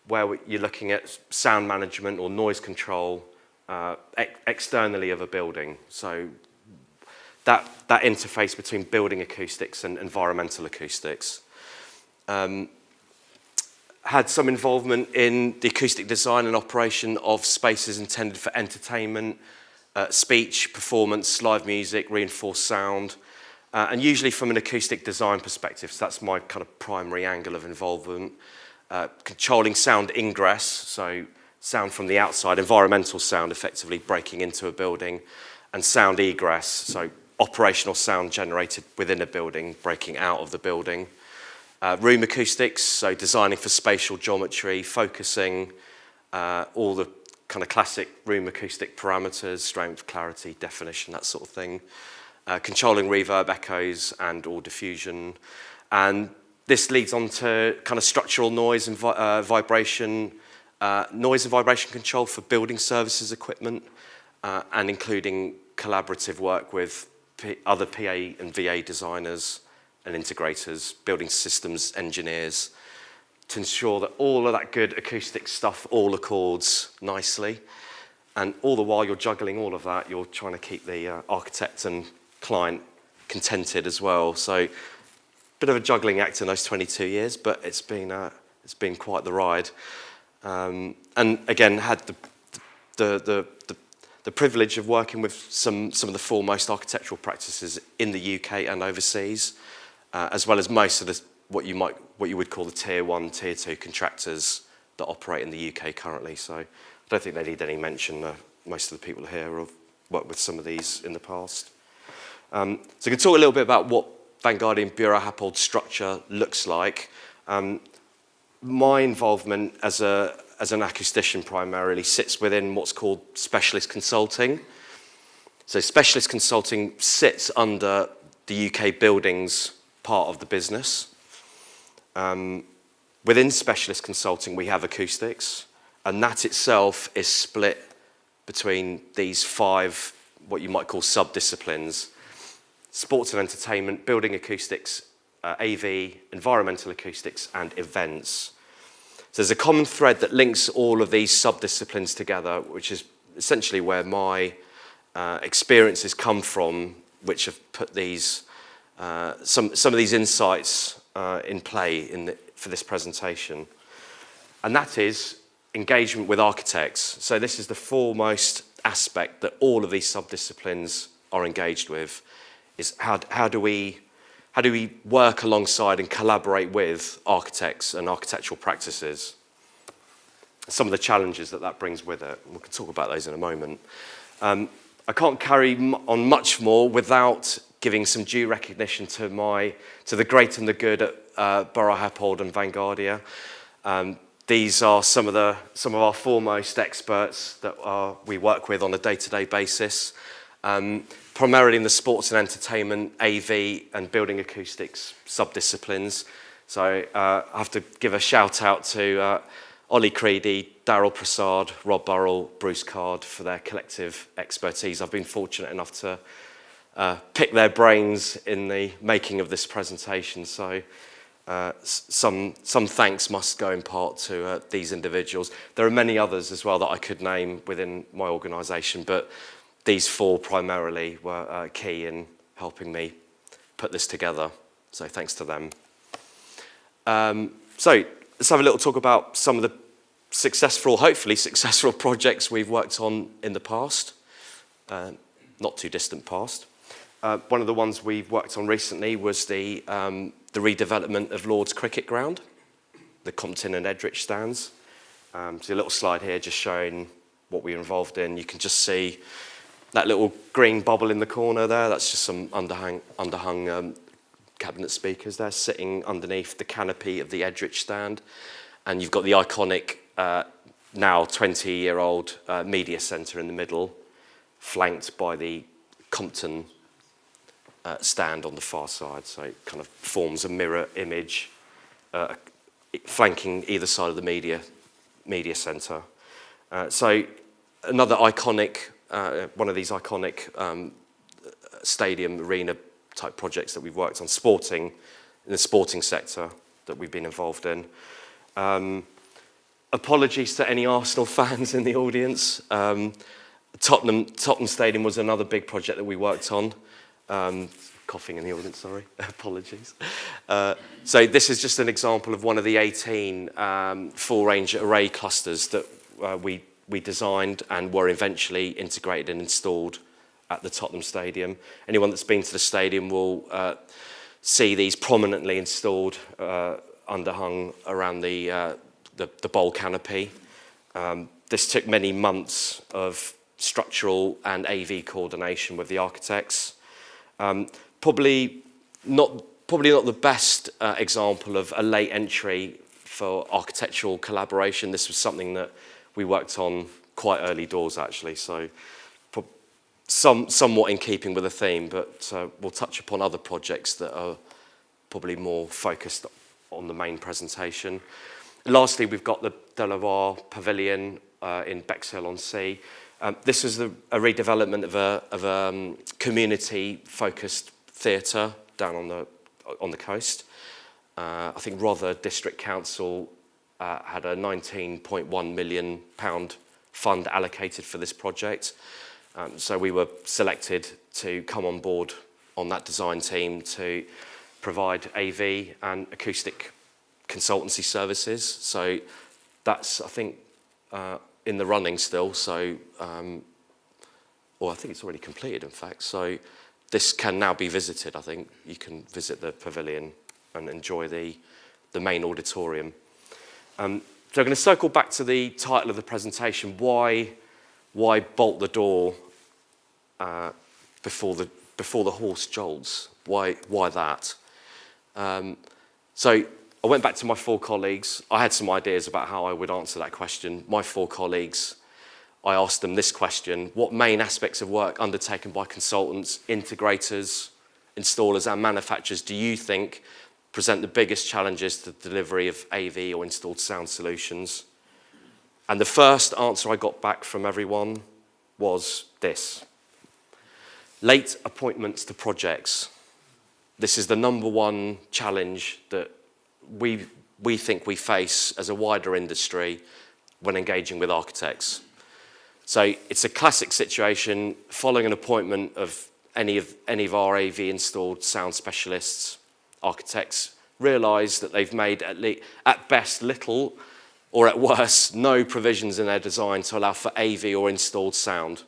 where you're looking at sound management or noise control externally of a building. So that interface between building acoustics and environmental acoustics. Had some involvement in the acoustic design and operation of spaces intended for entertainment, speech, performance, live music, reinforced sound, and usually from an acoustic design perspective. So that's my kind of primary angle of involvement. Controlling sound ingress, so sound from the outside, environmental sound effectively breaking into a building, and sound egress, so operational sound generated within a building, breaking out of the building. Room acoustics, so designing for spatial geometry, focusing, all the kind of classic room acoustic parameters, strength, clarity, definition, that sort of thing. Controlling reverb, echoes, and or diffusion. And this leads on to kind of structural noise and vibration, noise and vibration control for building services equipment, and including collaborative work with other PA and VA designers and integrators, building systems engineers, to ensure that all of that good acoustic stuff all accords nicely. And all the while you're juggling all of that, you're trying to keep the architect and client contented as well. So bit of a juggling act in those 22 years, but it's been quite the ride. And again, had the privilege of working with some of the foremost architectural practices in the UK and overseas, as well as most of the what you would call the tier 1, tier 2 contractors that operate in the UK currently. So I don't think they need any mention. Most of the people here have worked with some of these in the past. So I can talk a little bit about what Vanguardia and Bureau Happold structure looks like. My involvement as as an acoustician primarily, sits within what's called specialist consulting. So specialist consulting sits under the UK buildings part of the business. Within specialist consulting, we have acoustics, and that itself is split between these 5, what you might call sub-disciplines: sports and entertainment, building acoustics, AV, environmental acoustics, and events. So there's a common thread that links all of these sub-disciplines together, which is essentially where my experiences come from, which have put these some of these insights in play for this presentation. And that is engagement with architects. So this is the foremost aspect that all of these sub-disciplines are engaged with, is how do we work alongside and collaborate with architects and architectural practices? Some of the challenges that brings with it. We can talk about those in a moment. I can't carry on much more without giving some due recognition to the great and the good at Borough Happold and Vanguardia. These are some of our foremost experts that we work with on a day-to-day basis. Primarily in the sports and entertainment, AV and building acoustics sub-disciplines. So I have to give a shout out to Ollie Creedy, Daryl Prasad, Rob Burrell, Bruce Card for their collective expertise. I've been fortunate enough to pick their brains in the making of this presentation. So some thanks must go in part to these individuals. There are many others as well that I could name within my organisation, but these 4 primarily were key in helping me put this together. So thanks to them. So let's have a little talk about some of the hopefully successful projects we've worked on in the past, not too distant past. One of the ones we've worked on recently was the redevelopment of Lord's Cricket Ground, the Compton and Edrich stands. So a little slide here just showing what we were involved in. You can just see that little green bubble in the corner there. That's just some underhung cabinet speakers there sitting underneath the canopy of the Edrich stand. And you've got the iconic, now 20-year-old media centre in the middle, flanked by the Compton stand on the far side. So it kind of forms a mirror image, flanking either side of the media centre. So another iconic, one of these iconic stadium arena type projects that we've worked on, in the sporting sector that we've been involved in. Apologies to any Arsenal fans in the audience. Tottenham Stadium was another big project that we worked on. Coughing in the audience, sorry, apologies. So this is just an example of one of the 18 full-range array clusters that we designed and were eventually integrated and installed at the Tottenham Stadium. Anyone that's been to the stadium will see these prominently installed, underhung around the bowl canopy. This took many months of structural and AV coordination with the architects. Probably not the best example of a late entry for architectural collaboration. This was something that we worked on quite early doors, actually, so somewhat in keeping with the theme, but we'll touch upon other projects that are probably more focused on the main presentation. Lastly, we've got the Delavar Pavilion in Bexhill-on-Sea. This is a redevelopment of a community-focused theatre down on the coast. I think Rother District Council had a £19.1 million fund allocated for this project. So we were selected to come on board on that design team to provide AV and acoustic consultancy services. So that's, I think, in the running still. So, or I think it's already completed, in fact. So this can now be visited, I think. You can visit the pavilion and enjoy the main auditorium. So I'm going to circle back to the title of the presentation, why bolt the door before the horse jolts? Why that? So I went back to my 4 colleagues. I had some ideas about how I would answer that question. My 4 colleagues, I asked them this question: what main aspects of work undertaken by consultants, integrators, installers and manufacturers do you think present the biggest challenges to the delivery of AV or installed sound solutions? And the first answer I got back from everyone was this: late appointments to projects. This is the #1 challenge that we think we face as a wider industry when engaging with architects. So it's a classic situation following an appointment of any of our AV installed sound specialists. Architects realise that they've made at best little, or at worst no provisions in their design to allow for AV or installed sound,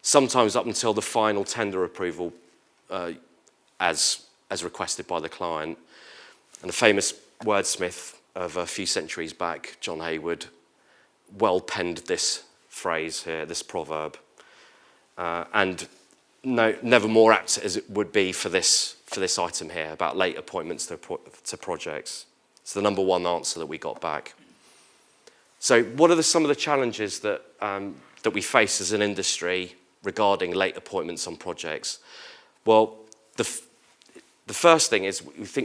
sometimes up until the final tender approval as requested by the client. And the famous wordsmith of a few centuries back, John Hayward, well penned this phrase here, this proverb, and never more apt as it would be for this item here about late appointments to projects. It's the #1 answer that we got back. So what are some of the challenges that we face as an industry regarding late appointments on projects? Well, the first thing is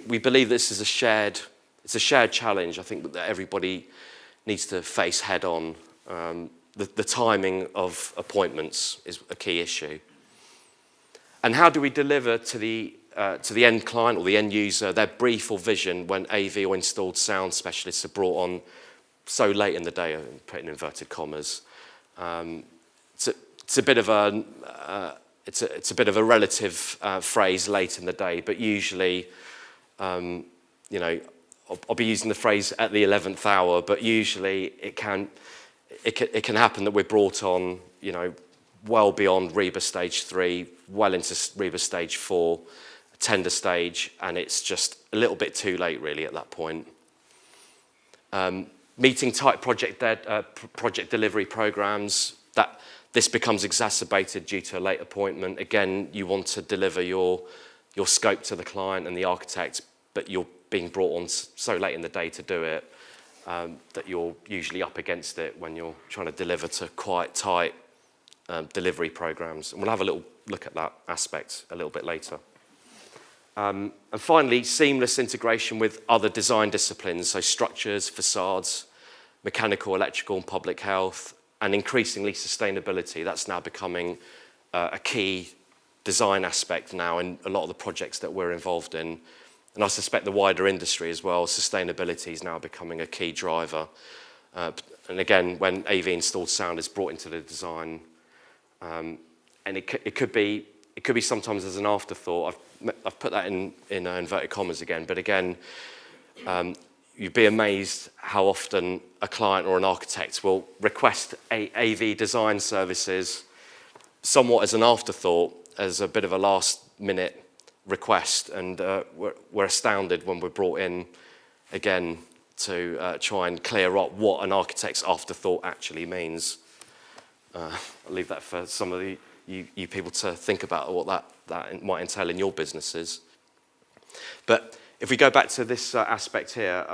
we believe this is it's a shared challenge. I think that everybody needs to face head on. The timing of appointments is a key issue. And how do we deliver to the end client or the end user their brief or vision when AV or installed sound specialists are brought on so late in the day, put in inverted commas? It's a bit of a relative phrase, late in the day, but usually, I'll be using the phrase at the 11th hour, but usually it can happen that we're brought on, well beyond REBA stage 3, well into REBA stage 4, tender stage, and it's just a little bit too late really at that point. Meeting tight project delivery programs, this becomes exacerbated due to a late appointment. Again, you want to deliver your scope to the client and the architect, but you're being brought on so late in the day to do it that you're usually up against it when you're trying to deliver to quite tight delivery programs. And we'll have a little look at that aspect a little bit later. And finally, seamless integration with other design disciplines, so structures, facades, mechanical, electrical and public health, and increasingly sustainability. That's now becoming a key design aspect now in a lot of the projects that we're involved in. And I suspect the wider industry as well, sustainability is now becoming a key driver. And again, when AV installed sound is brought into the design, and it could be sometimes as an afterthought. I've put that in inverted commas again, but again, you'd be amazed how often a client or an architect will request AV design services somewhat as an afterthought, as a bit of a last-minute request, and we're astounded when we're brought in again to try and clear up what an architect's afterthought actually means. I'll leave that for some of you people to think about what that might entail in your businesses. But if we go back to this aspect here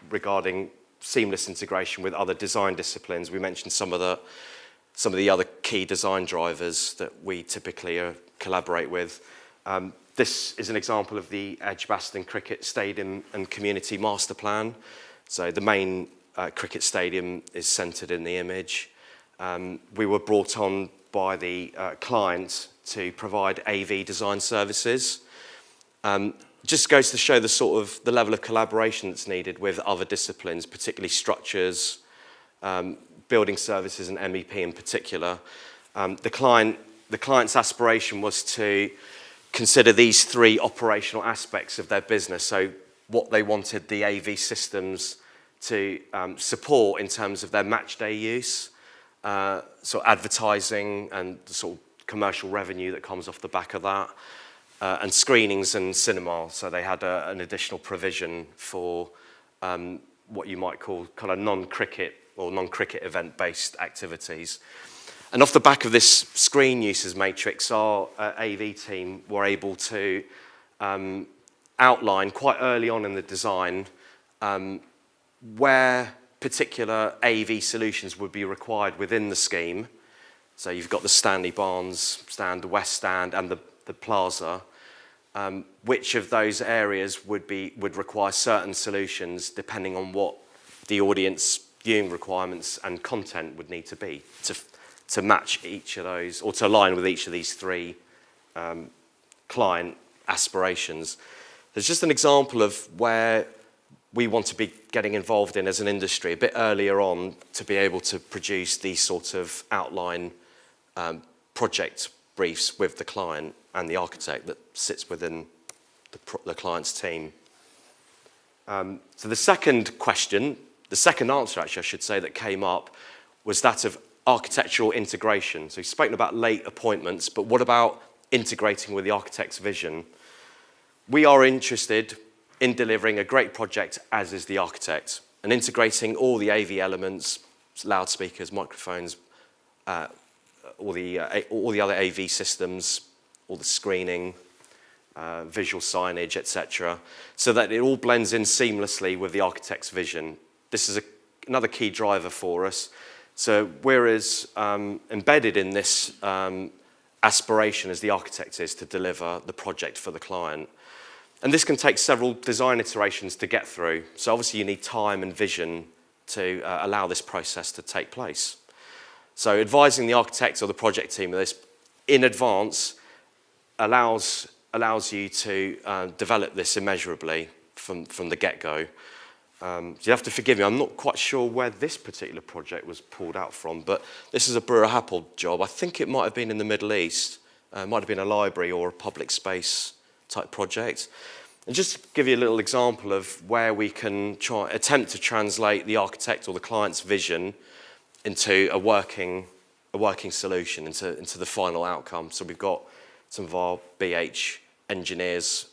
regarding seamless integration with other design disciplines, we mentioned some of the other key design drivers that we typically collaborate with. This is an example of the Edgbaston Cricket Stadium and Community Master Plan. So the main cricket stadium is centred in the image. We were brought on by the client to provide AV design services. Just goes to show the level of collaboration that's needed with other disciplines, particularly structures, building services and MEP in particular. The client's aspiration was to consider these 3 operational aspects of their business. So what they wanted the AV systems to support in terms of their match day use, sort of advertising and the sort of commercial revenue that comes off the back of that, and screenings and cinema. So they had an additional provision for what you might call kind of non-cricket or non-cricket event-based activities. And off the back of this screen uses matrix, our AV team were able to outline quite early on in the design where particular AV solutions would be required within the scheme. So you've got the Stanley Barnes stand, the West stand, and the plaza. Which of those areas would require certain solutions depending on what the audience viewing requirements and content would need to be to match each of those, or to align with each of these three client aspirations. There's just an example of where we want to be getting involved in as an industry a bit earlier on to be able to produce these sort of outline project briefs with the client and the architect that sits within the client's team. So the second question, the second answer actually I should say that came up was that of architectural integration. So you've spoken about late appointments, but what about integrating with the architect's vision? We are interested in delivering a great project, as is the architect, and integrating all the AV elements, loudspeakers, microphones, all the other AV systems, all the screening, visual signage, etc., so that it all blends in seamlessly with the architect's vision. This is another key driver for us. So we're as embedded in this aspiration as the architect is to deliver the project for the client. And this can take several design iterations to get through. So obviously you need time and vision to allow this process to take place. So advising the architect or the project team of this in advance allows you to develop this immeasurably from the get-go. So you have to forgive me, I'm not quite sure where this particular project was pulled out from, but this is a Brewer Happold job. I think it might have been in the Middle East. It might have been a library or a public space type project. And just to give you a little example of where we can attempt to translate the architect or the client's vision into a working solution, into the final outcome. So we've got some of our BH engineers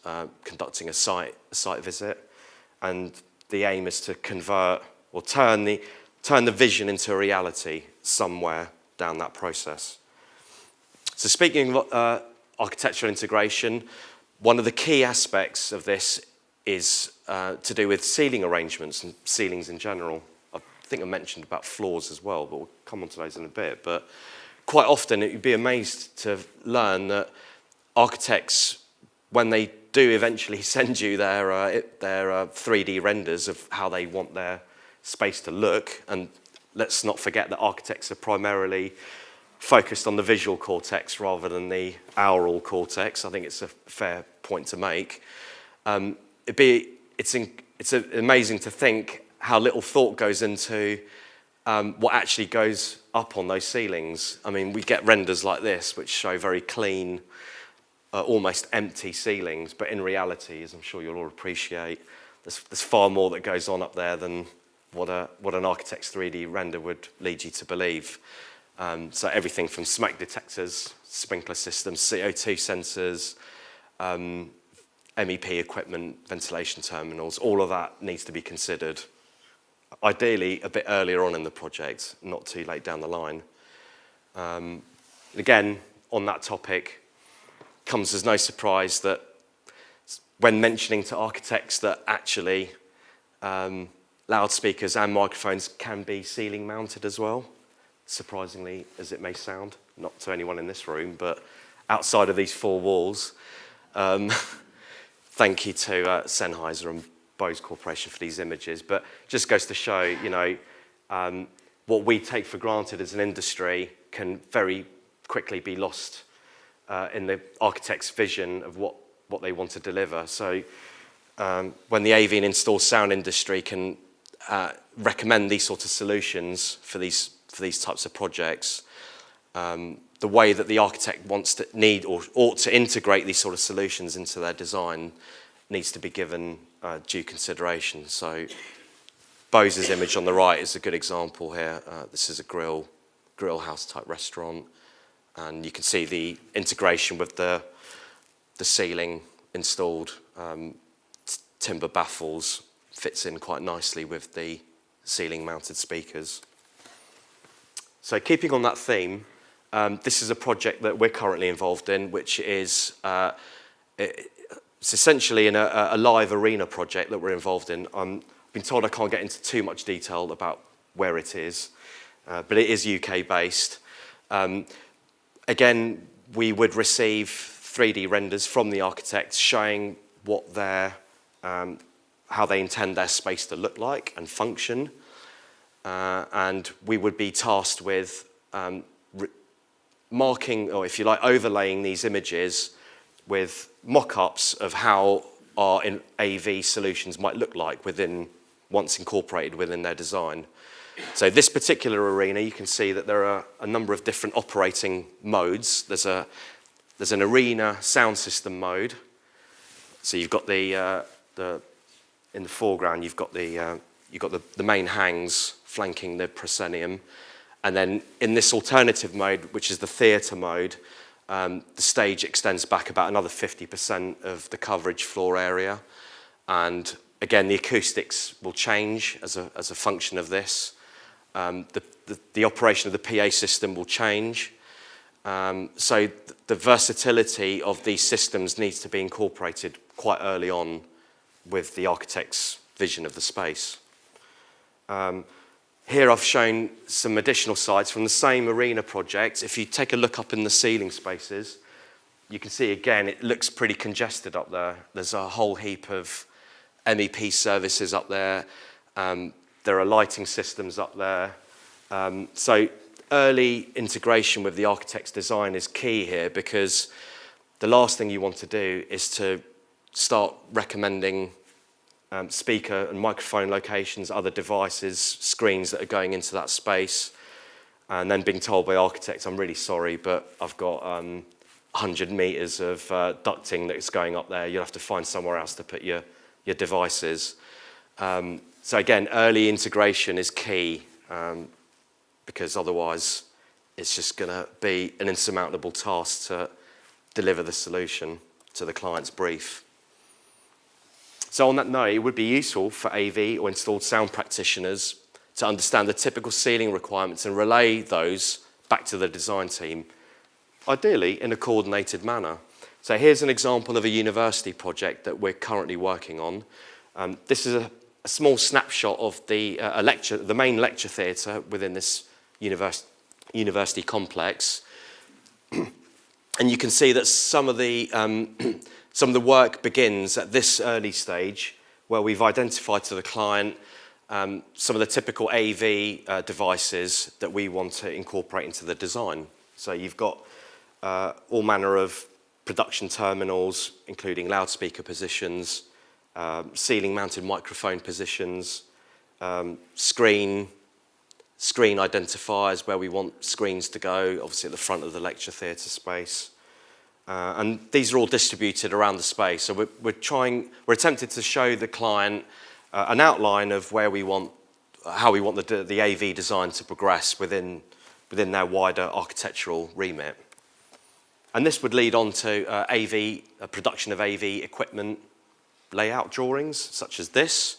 conducting a site visit, and the aim is to convert or turn the vision into a reality somewhere down that process. So speaking of architectural integration, one of the key aspects of this is to do with ceiling arrangements and ceilings in general. I think I mentioned about floors as well, but we'll come on to those in a bit. But quite often you'd be amazed to learn that architects, when they do eventually send you their 3D renders of how they want their space to look, and let's not forget that architects are primarily focused on the visual cortex rather than the aural cortex. I think it's a fair point to make. It's amazing to think how little thought goes into what actually goes up on those ceilings. I mean, we get renders like this, which show very clean, almost empty ceilings, but in reality, as I'm sure you'll all appreciate, there's far more that goes on up there than what an architect's 3D render would lead you to believe. So everything from smoke detectors, sprinkler systems, CO2 sensors, MEP equipment, ventilation terminals, all of that needs to be considered. Ideally, a bit earlier on in the project, not too late down the line. Again, on that topic, comes as no surprise that when mentioning to architects that actually loudspeakers and microphones can be ceiling mounted as well, surprisingly as it may sound, not to anyone in this room, but outside of these four walls. Thank you to Sennheiser and Bose Corporation for these images, but just goes to show, you know, what we take for granted as an industry can very quickly be lost in the architect's vision of what they want to deliver. So when the AV and installed sound industry can recommend these sorts of solutions for these types of projects, the way that the architect wants to ought to integrate these sort of solutions into their design needs to be given due consideration. So Bose's image on the right is a good example here. This is a grill house type restaurant, and you can see the integration with the ceiling installed timber baffles fits in quite nicely with the ceiling mounted speakers. So keeping on that theme, this is a project that we're currently involved in, which is it's essentially a live arena project that we're involved in. I'm been told I can't get into too much detail about where it is, but it is UK based. Again, we would receive 3D renders from the architects showing what their, how they intend their space to look like and function. And we would be tasked with marking, or if you like, overlaying these images with mock-ups of how our AV solutions might look like once incorporated within their design. So this particular arena, you can see that there are a number of different operating modes. There's an arena sound system mode. So you've got in the foreground, you've got the main hangs flanking the proscenium. And then in this alternative mode, which is the theatre mode, the stage extends back about another 50% of the coverage floor area. And again, the acoustics will change as a function of this. The operation of the PA system will change. So the versatility of these systems needs to be incorporated quite early on with the architect's vision of the space. Here I've shown some additional sites from the same arena project. If you take a look up in the ceiling spaces, you can see again it looks pretty congested up there. There's a whole heap of MEP services up there. There are lighting systems up there. So early integration with the architect's design is key here, because the last thing you want to do is to start recommending speaker and microphone locations, other devices, screens that are going into that space, and then being told by architects, I'm really sorry, but I've got 100 meters of ducting that's going up there. You'll have to find somewhere else to put your devices. So again, early integration is key, because otherwise it's just going to be an insurmountable task to deliver the solution to the client's brief. So on that note, it would be useful for AV or installed sound practitioners to understand the typical ceiling requirements and relay those back to the design team, ideally in a coordinated manner. So here's an example of a university project that we're currently working on. This is a small snapshot of the main lecture theatre within this university complex. And you can see that some of the work begins at this early stage, where we've identified to the client some of the typical AV devices that we want to incorporate into the design. So you've got all manner of production terminals, including loudspeaker positions, ceiling-mounted microphone positions, screen identifiers where we want screens to go, obviously at the front of the lecture theatre space. And these are all distributed around the space. So we're attempted to show the client an outline of how we want the AV design to progress within their wider architectural remit. And this would lead on to production of AV equipment layout drawings, such as this.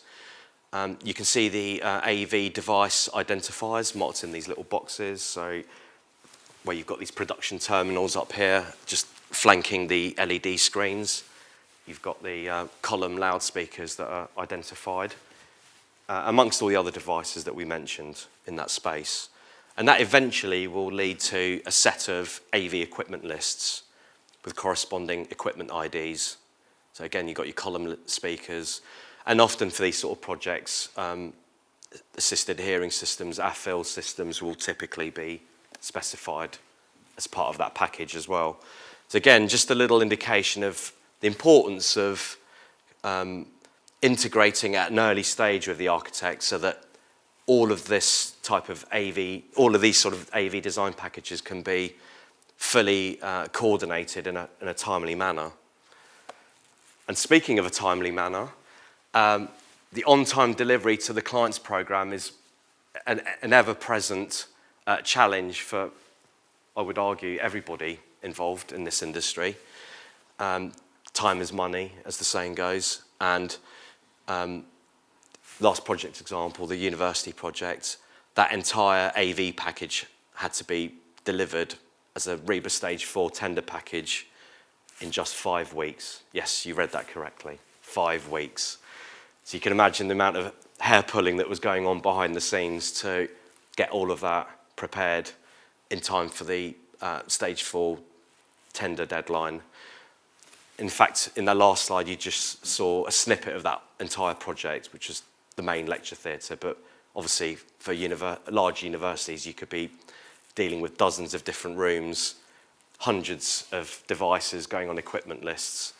You can see the AV device identifiers marked in these little boxes. So where you've got these production terminals up here, just flanking the LED screens. You've got the column loudspeakers that are identified, amongst all the other devices that we mentioned in that space. And that eventually will lead to a set of AV equipment lists with corresponding equipment IDs. So again, you've got your column speakers, and often for these sort of projects, assisted hearing systems, AFIL systems will typically be specified as part of that package as well. So again, just a little indication of the importance of integrating at an early stage with the architect, so that all of this type of all of these sort of AV design packages can be fully coordinated in a timely manner. And speaking of a timely manner, the on-time delivery to the client's program is an ever-present challenge for, I would argue, everybody involved in this industry. Time is money, as the saying goes, and last project example, the university project, that entire AV package had to be delivered as a REBA Stage 4 tender package in just 5 weeks. Yes, you read that correctly, 5 weeks. So you can imagine the amount of hair pulling that was going on behind the scenes to get all of that prepared in time for the stage 4 tender deadline. In fact, in that last slide, you just saw a snippet of that entire project, which was the main lecture theatre. But obviously, for large universities, you could be dealing with dozens of different rooms, hundreds of devices going on equipment lists.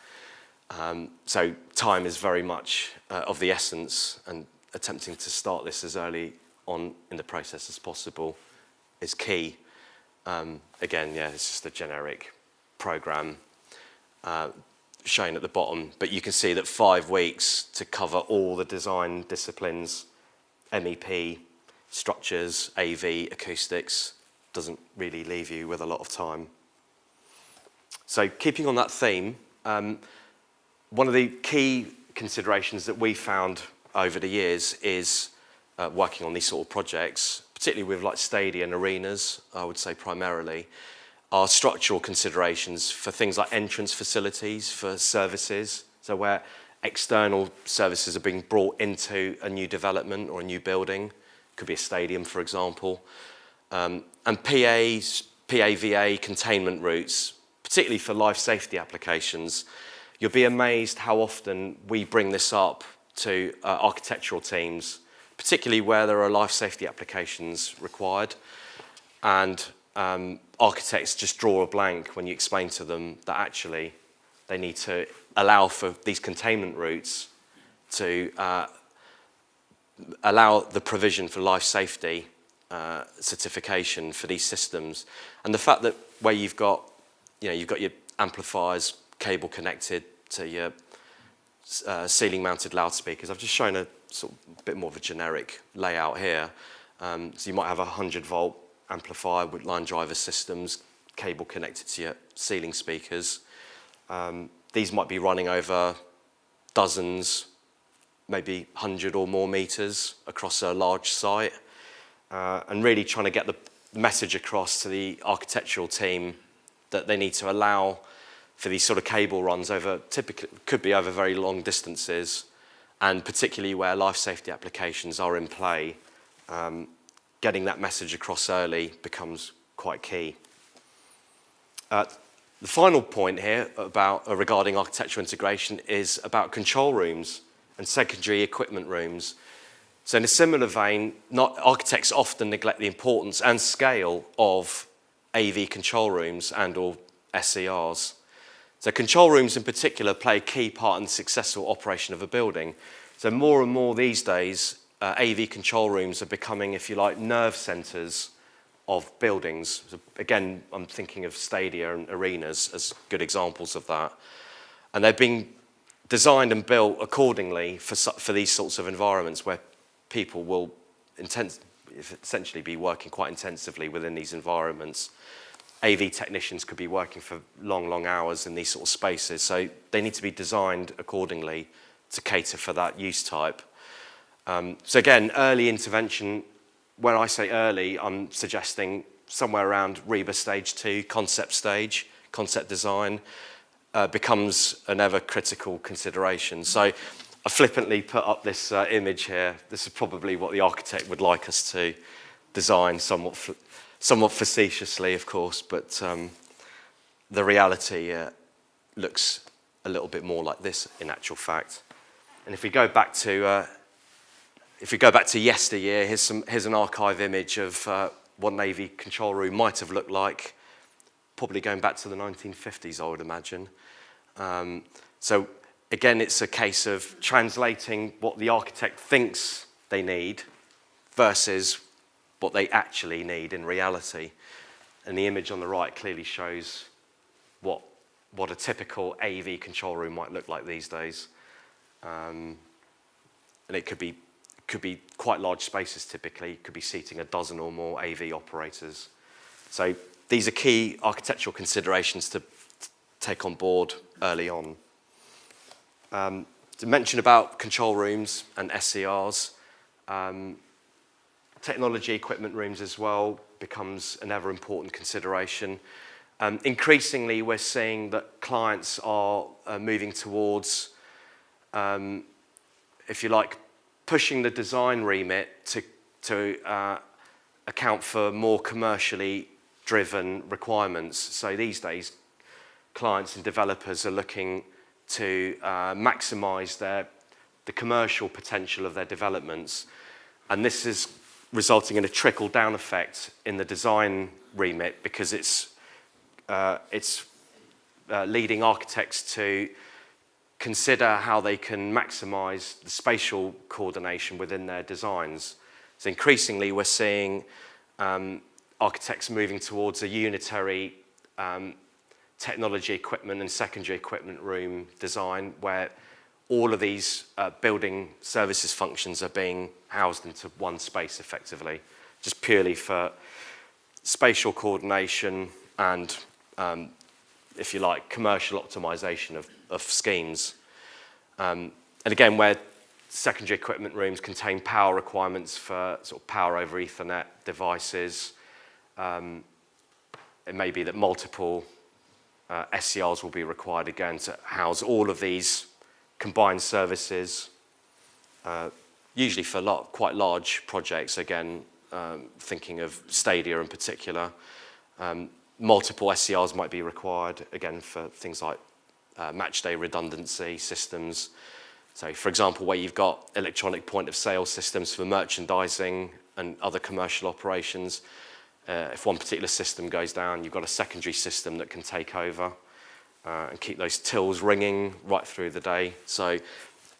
So time is very much of the essence, and attempting to start this as early on in the process as possible is key. Again, yeah, it's just a generic programme shown at the bottom, but you can see that 5 weeks to cover all the design disciplines, MEP, structures, AV, acoustics, doesn't really leave you with a lot of time. So keeping on that theme, one of the key considerations that we found over the years is working on these sort of projects, particularly with like stadia and arenas, I would say primarily, are structural considerations for things like entrance facilities, for services, so where external services are being brought into a new development or a new building, could be a stadium, for example, and PAVA containment routes, particularly for life safety applications. You'll be amazed how often we bring this up to architectural teams, particularly where there are life safety applications required, and architects just draw a blank when you explain to them that actually they need to allow for these containment routes to allow the provision for life safety certification for these systems. And the fact that where you've got your amplifiers cable connected to your ceiling mounted loudspeakers. I've just shown a sort of bit more of a generic layout here. So you might have a 100-volt amplifier with line driver systems, cable connected to your ceiling speakers. These might be running over dozens, maybe 100 or more meters across a large site, and really trying to get the message across to the architectural team that they need to allow for these sort of cable runs over, typically could be over very long distances, and particularly where life safety applications are in play, getting that message across early becomes quite key. The final point here regarding architectural integration is about control rooms and secondary equipment rooms. So in a similar vein, architects often neglect the importance and scale of AV control rooms and or SCRs. So control rooms in particular play a key part in the successful operation of a building. So more and more these days, AV control rooms are becoming, if you like, nerve centres of buildings. So again, I'm thinking of stadia and arenas as good examples of that. And they're being designed and built accordingly for these sorts of environments where people will essentially be working quite intensively within these environments. AV technicians could be working for long, long hours in these sort of spaces, so they need to be designed accordingly to cater for that use type. So again, early intervention, when I say early, I'm suggesting somewhere around REBA stage 2, concept design, becomes an ever critical consideration. So I flippantly put up this image here. This is probably what the architect would like us to design, somewhat facetiously, of course, but the reality looks a little bit more like this in actual fact. And if we go back to yesteryear, here's an archive image of what an AV control room might have looked like, probably going back to the 1950s, I would imagine. So again, it's a case of translating what the architect thinks they need versus what they actually need in reality. And the image on the right clearly shows what a typical AV control room might look like these days. And it could be quite large spaces typically. It could be seating a dozen or more AV operators. So these are key architectural considerations to take on board early on. To mention about control rooms and SCRs, technology equipment rooms as well becomes an ever important consideration. Increasingly, we're seeing that clients are moving towards, if you like, pushing the design remit to account for more commercially driven requirements. So these days, clients and developers are looking to maximise the commercial potential of their developments, and this is resulting in a trickle-down effect in the design remit, because it's leading architects to consider how they can maximise the spatial coordination within their designs. So increasingly we're seeing architects moving towards a unitary technology equipment and secondary equipment room design, where all of these building services functions are being housed into one space effectively, just purely for spatial coordination and, if you like, commercial optimization of schemes. And again, where secondary equipment rooms contain power requirements for sort of power over Ethernet devices, it may be that multiple SCRs will be required again to house all of these combined services, usually for quite large projects, again, thinking of stadia in particular. Multiple SCRs might be required, again, for things like match day redundancy systems. So, for example, where you've got electronic point of sale systems for merchandising and other commercial operations, if one particular system goes down, you've got a secondary system that can take over and keep those tills ringing right through the day. So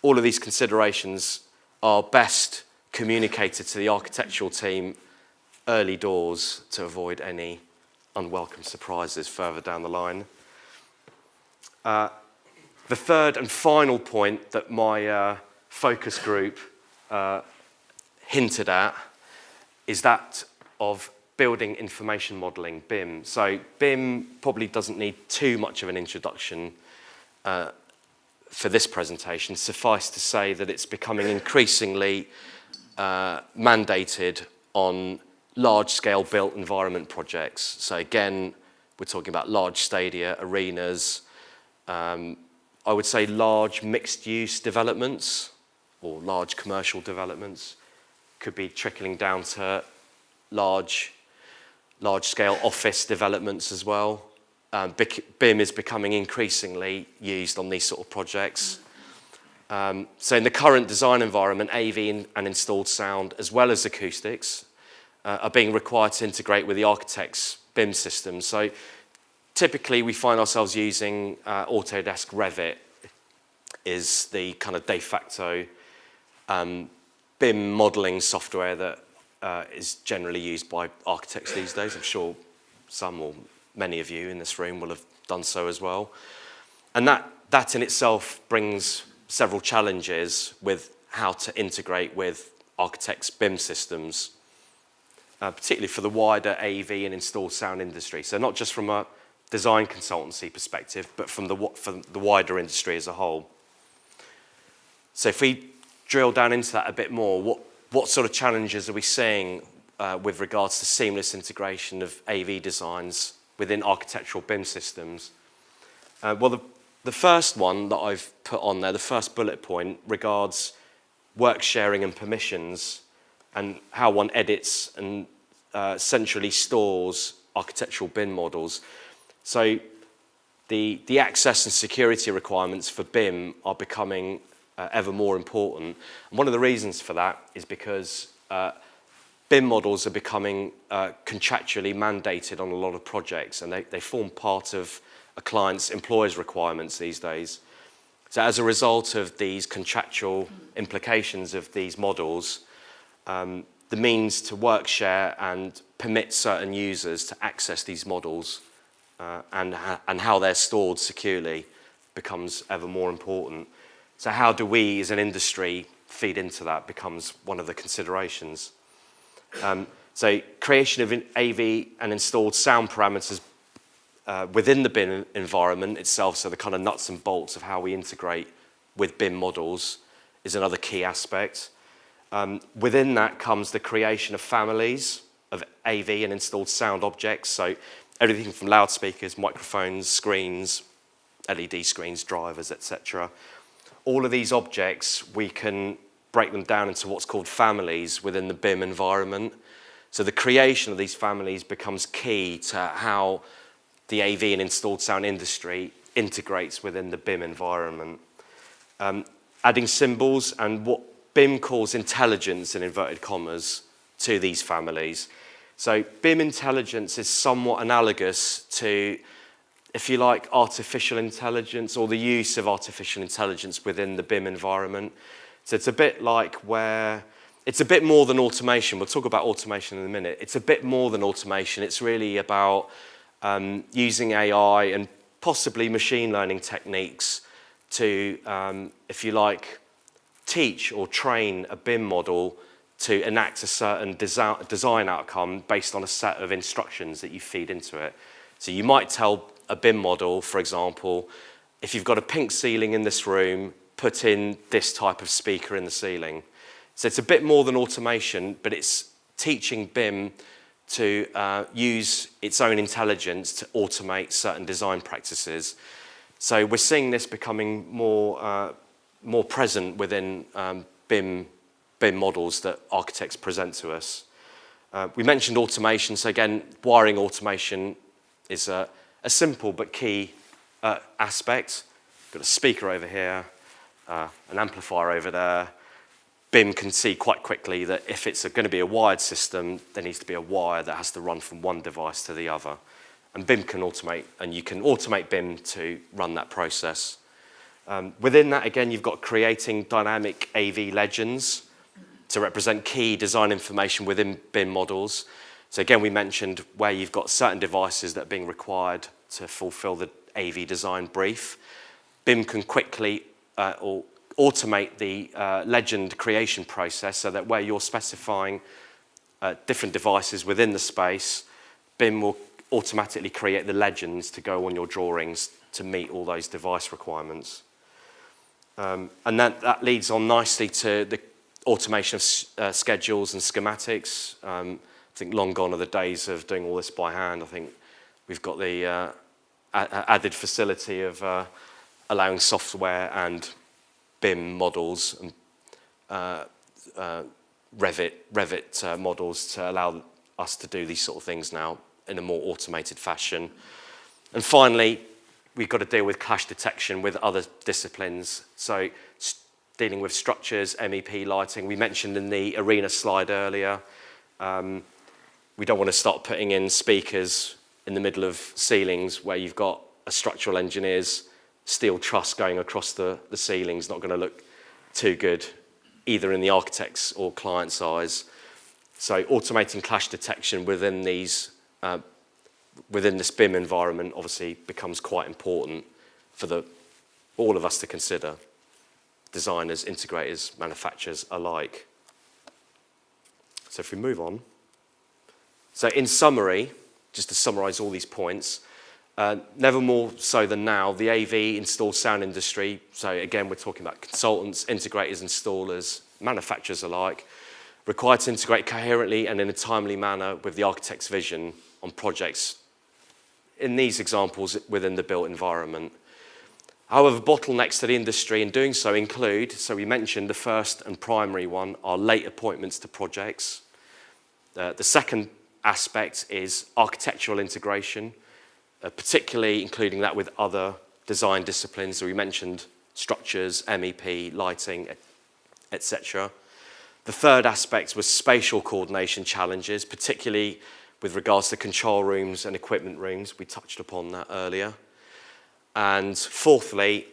all of these considerations are best communicated to the architectural team early doors to avoid any unwelcome surprises further down the line. The third and final point that my focus group hinted at is that of building information modelling, BIM. So BIM probably doesn't need too much of an introduction for this presentation. Suffice to say that it's becoming increasingly mandated on large-scale built environment projects. So again, we're talking about large stadia, arenas, I would say large mixed-use developments or large commercial developments. Could be trickling down to large-scale office developments as well. BIM is becoming increasingly used on these sort of projects. So in the current design environment, AV and installed sound, as well as acoustics, are being required to integrate with the architect's BIM system. So typically we find ourselves using Autodesk Revit is the kind of de facto BIM modelling software that is generally used by architects these days. I'm sure some or many of you in this room will have done so as well. And that in itself brings several challenges with how to integrate with architects' BIM systems, particularly for the wider AV and installed sound industry. So not just from a design consultancy perspective, but from the wider industry as a whole. So if we drill down into that a bit more, what sort of challenges are we seeing with regards to seamless integration of AV designs within architectural BIM systems? Well, the first one that I've put on there, the first bullet point, regards work sharing and permissions and how one edits and centrally stores architectural BIM models. So the access and security requirements for BIM are becoming ever more important. And one of the reasons for that is because BIM models are becoming contractually mandated on a lot of projects, and they form part of a client's employer's requirements these days. So as a result of these contractual implications of these models, the means to work share and permit certain users to access these models and how they're stored securely becomes ever more important. So how do we as an industry feed into that becomes one of the considerations. So creation of AV and installed sound parameters within the BIM environment itself, so the kind of nuts and bolts of how we integrate with BIM models, is another key aspect. Within that comes the creation of families of AV and installed sound objects, so everything from loudspeakers, microphones, screens, LED screens, drivers, etc. All of these objects we can break them down into what's called families within the BIM environment. So the creation of these families becomes key to how the AV and installed sound industry integrates within the BIM environment. Adding symbols and what BIM calls intelligence, in inverted commas, to these families. So BIM intelligence is somewhat analogous to, if you like, artificial intelligence, or the use of artificial intelligence within the BIM environment. So it's a bit like it's a bit more than automation. We'll talk about automation in a minute. It's a bit more than automation. It's really about using AI and possibly machine learning techniques to, if you like, teach or train a BIM model to enact a certain design outcome based on a set of instructions that you feed into it. So you might tell a BIM model, for example, if you've got a pink ceiling in this room, put in this type of speaker in the ceiling. So it's a bit more than automation, but it's teaching BIM to use its own intelligence to automate certain design practices. So we're seeing this becoming more present within BIM models that architects present to us. We mentioned automation, so again, wiring automation is a simple but key aspect. Got a speaker over here, an amplifier over there. BIM can see quite quickly that if it's going to be a wired system, there needs to be a wire that has to run from one device to the other. And BIM can automate, and you can automate BIM to run that process. Within that, again, you've got creating dynamic AV legends to represent key design information within BIM models. So again, we mentioned where you've got certain devices that are being required to fulfill the AV design brief. BIM can quickly or automate the legend creation process so that where you're specifying different devices within the space, BIM will automatically create the legends to go on your drawings to meet all those device requirements. And that leads on nicely to the automation of schedules and schematics. I think long gone are the days of doing all this by hand. I think we've got the added facility of allowing software and BIM models and Revit models to allow us to do these sort of things now in a more automated fashion. And finally, we've got to deal with clash detection with other disciplines. So dealing with structures, MEP lighting. We mentioned in the arena slide earlier, we don't want to start putting in speakers in the middle of ceilings where you've got a structural engineer's steel truss going across the ceilings. Not going to look too good, either in the architect's or client's eyes. So automating clash detection within these within this BIM environment obviously becomes quite important for all of us to consider, designers, integrators, manufacturers alike. So if we move on. So in summary, just to summarise all these points, never more so than now, the AV installed sound industry, so again we're talking about consultants, integrators, installers, manufacturers alike, required to integrate coherently and in a timely manner with the architect's vision on projects, in these examples within the built environment. However, bottlenecks to the industry in doing so include, so we mentioned the first and primary one, are late appointments to projects. The second aspect is architectural integration, particularly including that with other design disciplines. So we mentioned structures, MEP, lighting, etc. The third aspect was spatial coordination challenges, particularly with regards to control rooms and equipment rooms. We touched upon that earlier. And fourthly,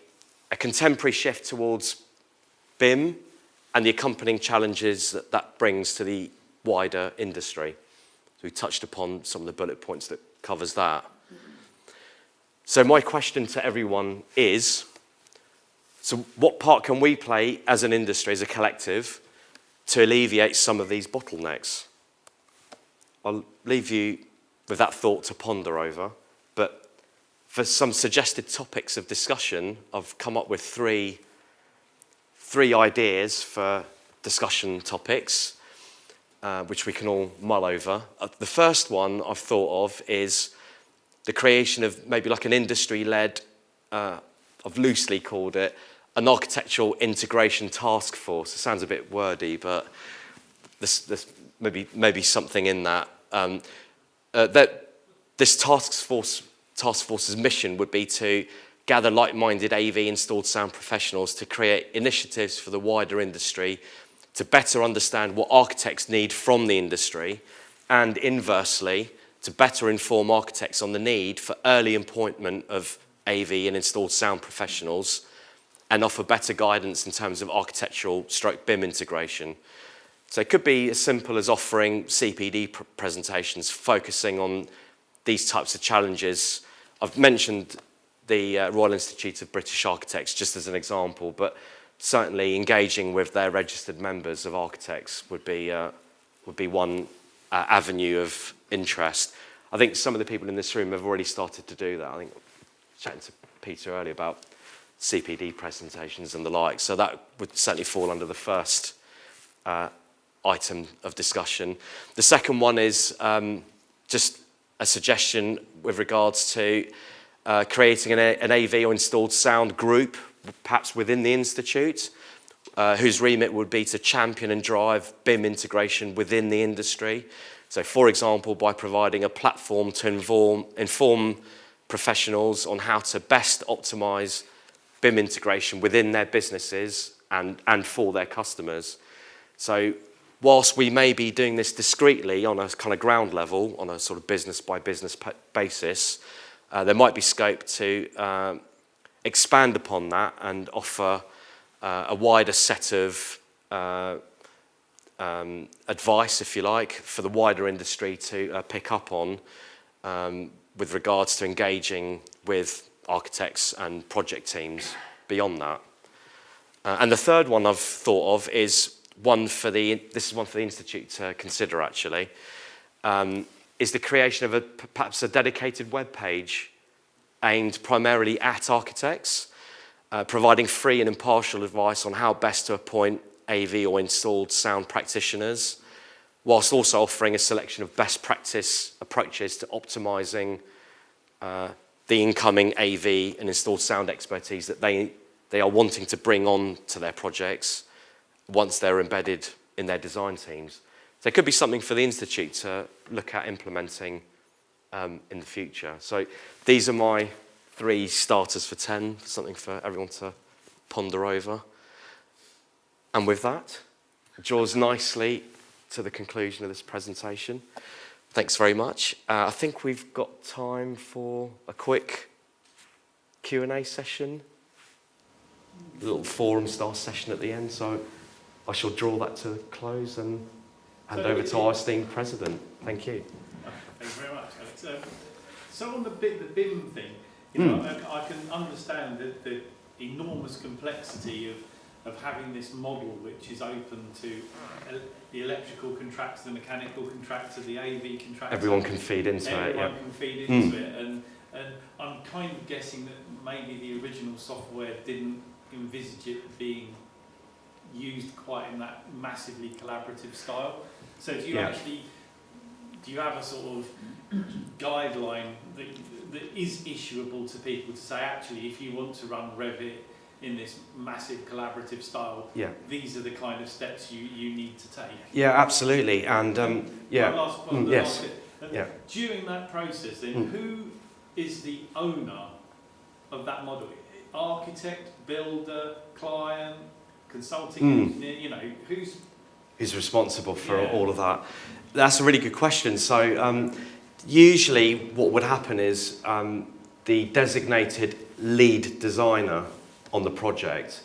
a contemporary shift towards BIM and the accompanying challenges that brings to the wider industry. So we touched upon some of the bullet points that covers that. So my question to everyone is, so what part can we play as an industry, as a collective, to alleviate some of these bottlenecks? I'll leave you with that thought to ponder over, but for some suggested topics of discussion, I've come up with three ideas for discussion topics, which we can all mull over. The first one I've thought of is the creation of maybe like an industry-led, I've loosely called it, an architectural integration task force. It sounds a bit wordy, but there's maybe something in that. That this task force's mission would be to gather like-minded AV installed sound professionals to create initiatives for the wider industry to better understand what architects need from the industry, and inversely, to better inform architects on the need for early appointment of AV and installed sound professionals and offer better guidance in terms of architectural / BIM integration. So it could be as simple as offering CPD presentations focusing on these types of challenges. I've mentioned the Royal Institute of British Architects just as an example, but certainly engaging with their registered members of architects would be one avenue of interest. I think some of the people in this room have already started to do that. I think chatting to Peter earlier about CPD presentations and the like, so that would certainly fall under the first item of discussion. The second one is just a suggestion with regards to creating an AV or installed sound group, perhaps within the Institute, whose remit would be to champion and drive BIM integration within the industry. So, for example, by providing a platform to inform professionals on how to best optimise BIM integration within their businesses and for their customers. So, whilst we may be doing this discreetly on a kind of ground level, on a sort of business by business basis, there might be scope to expand upon that and offer a wider set of advice, if you like, for the wider industry to pick up on with regards to engaging with architects and project teams beyond that. And the third one I've thought of is this is one for the Institute to consider actually, is the creation of perhaps a dedicated web page aimed primarily at architects, providing free and impartial advice on how best to appoint AV or installed sound practitioners, whilst also offering a selection of best practice approaches to optimising the incoming AV and installed sound expertise that they are wanting to bring on to their projects once they're embedded in their design teams. So it could be something for the Institute to look at implementing in the future. So these are my 3 starters for 10, something for everyone to ponder over. And with that, it draws nicely to the conclusion of this presentation. Thanks very much. I think we've got time for a quick Q&A session, a little forum style session at the end, so I shall draw that to a close and hand over to our esteemed President. Thank you. Thank you very much, Alex. So on the BIM thing, you know, I can understand the enormous complexity of having this model which is open to the electrical contractor, the mechanical contractor, the AV contractor. Everyone can feed into it. Everyone can feed into it, and I'm kind of guessing that maybe the original software didn't envisage it being used quite in that massively collaborative style. So do you have a sort of guideline that is issuable to people to say, actually, if you want to run Revit in this massive collaborative style, these are the kind of steps you need to take? Yeah, absolutely. And during that process, then, who is the owner of that model? Architect, builder, client, consulting engineer, you know, who's responsible for all of that? That's a really good question. So usually what would happen is the designated lead designer on the project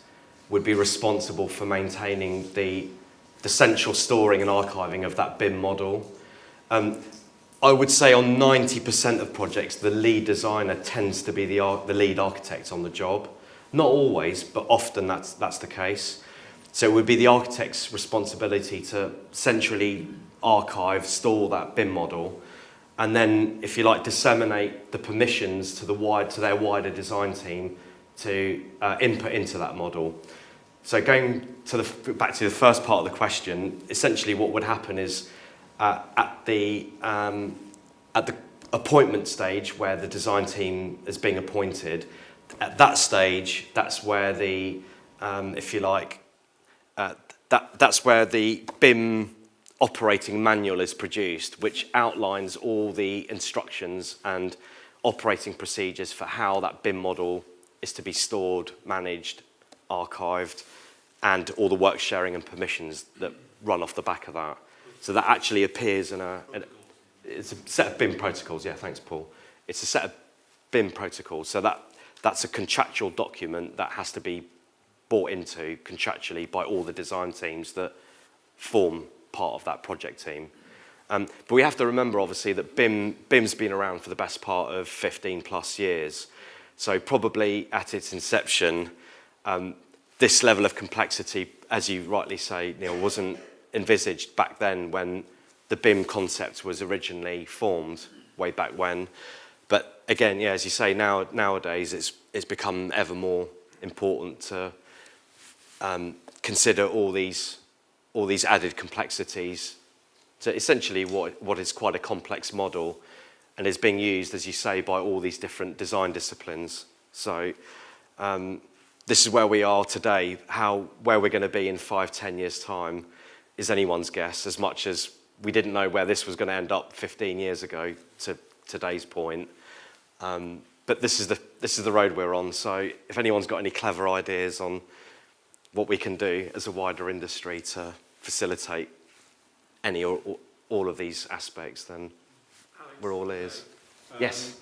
would be responsible for maintaining the central storing and archiving of that BIM model. I would say on 90% of projects, the lead designer tends to be the lead architect on the job. Not always, but often that's the case. So it would be the architect's responsibility to centrally archive, store that BIM model, and then, if you like, disseminate the permissions to their wider design team to input into that model. So going back to the first part of the question, essentially what would happen is at the appointment stage where the design team is being appointed, at that stage, that's where the if you like. That's where the BIM operating manual is produced, which outlines all the instructions and operating procedures for how that BIM model is to be stored, managed, archived, and all the work sharing and permissions that run off the back of that. So that actually appears in it's a set of BIM protocols. Yeah, thanks, Paul. It's a set of BIM protocols. So that's a contractual document that has to be bought into contractually by all the design teams that form part of that project team. But we have to remember, obviously, that BIM's been around for the best part of 15 plus years. So probably at its inception, this level of complexity, as you rightly say, Neil, wasn't envisaged back then when the BIM concept was originally formed, way back when. But again, yeah, as you say, nowadays it's become ever more important to consider all these added complexities to essentially what is quite a complex model, and is being used, as you say, by all these different design disciplines. So this is where we are today. Where we're going to be in 5-10 years' time is anyone's guess, as much as we didn't know where this was going to end up 15 years ago to today's point. But this is the road we're on. So if anyone's got any clever ideas on what we can do as a wider industry to facilitate any or all of these aspects, then we're all ears. Yes?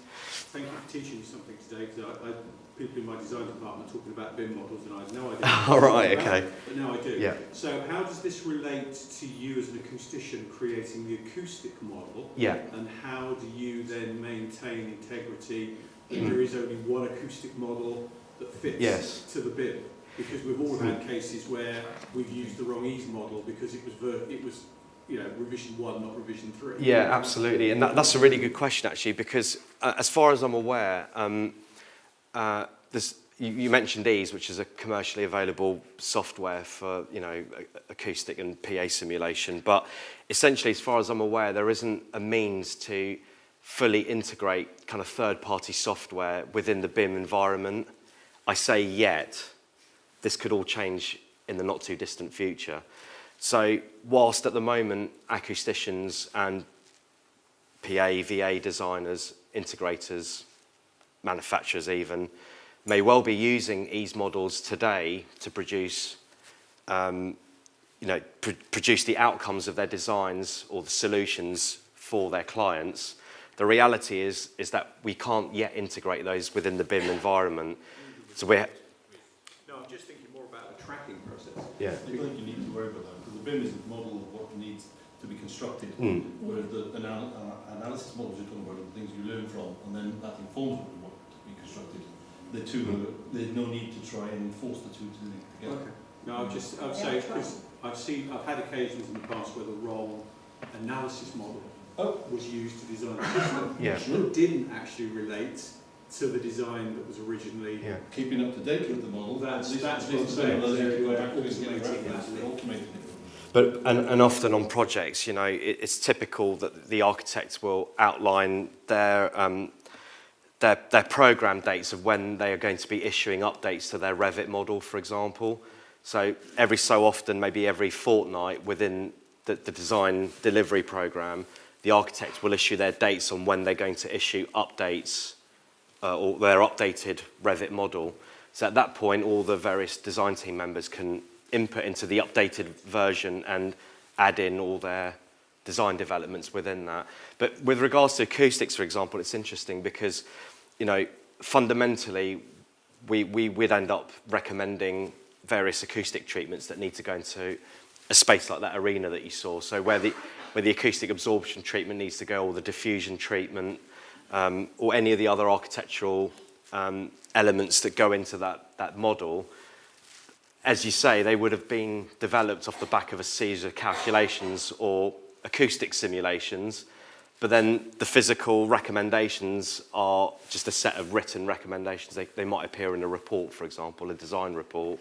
Thank you for teaching me something today, because people in my design department talking about BIM models, and I had no idea. All right, okay. But now I do. Yeah. So how does this relate to you as an acoustician creating the acoustic model? Yeah. And how do you then maintain integrity that there is only one acoustic model that fits to the BIM? Because we've all had cases where we've used the wrong ease model because it was revision 1, not revision 3. Yeah, absolutely. And that's a really good question, actually, because as far as I'm aware, you mentioned EASE, which is a commercially available software for acoustic and PA simulation. But essentially, as far as I'm aware, there isn't a means to fully integrate kind of third-party software within the BIM environment. I say yet. This could all change in the not-too-distant future. So whilst at the moment acousticians and PA, VA designers, integrators, manufacturers even, may well be using EASE models today to produce, produce the outcomes of their designs or the solutions for their clients, the reality is that we can't yet integrate those within the BIM environment. So we're... No, I'm just thinking more about the tracking process. Yeah. I don't think you need to worry about that, because the BIM is a model of what needs to be constructed, whereas the analysis models you're talking about are the things you learn from, and then that informs what to be constructed. The two, there's no need to try and force the two to link together. Okay. No, I'd say, because I've had occasions in the past where the wrong analysis model was used to design the system, that didn't actually relate to the design that was originally keeping up to date with the model. That's But and often on projects, it's typical that the architects will outline their program dates of when they are going to be issuing updates to their Revit model, for example. So every so often, maybe every fortnight within the design delivery program, the architects will issue their dates on when they're going to issue updates or their updated Revit model. So at that point, all the various design team members can input into the updated version and add in all their design developments within that. But with regards to acoustics, for example, it's interesting because, fundamentally, we would end up recommending various acoustic treatments that need to go into a space like that arena that you saw. So where the acoustic absorption treatment needs to go, or the diffusion treatment, or any of the other architectural elements that go into that model, as you say, they would have been developed off the back of a series of calculations or acoustic simulations, but then the physical recommendations are just a set of written recommendations. They might appear in a report, for example, a design report,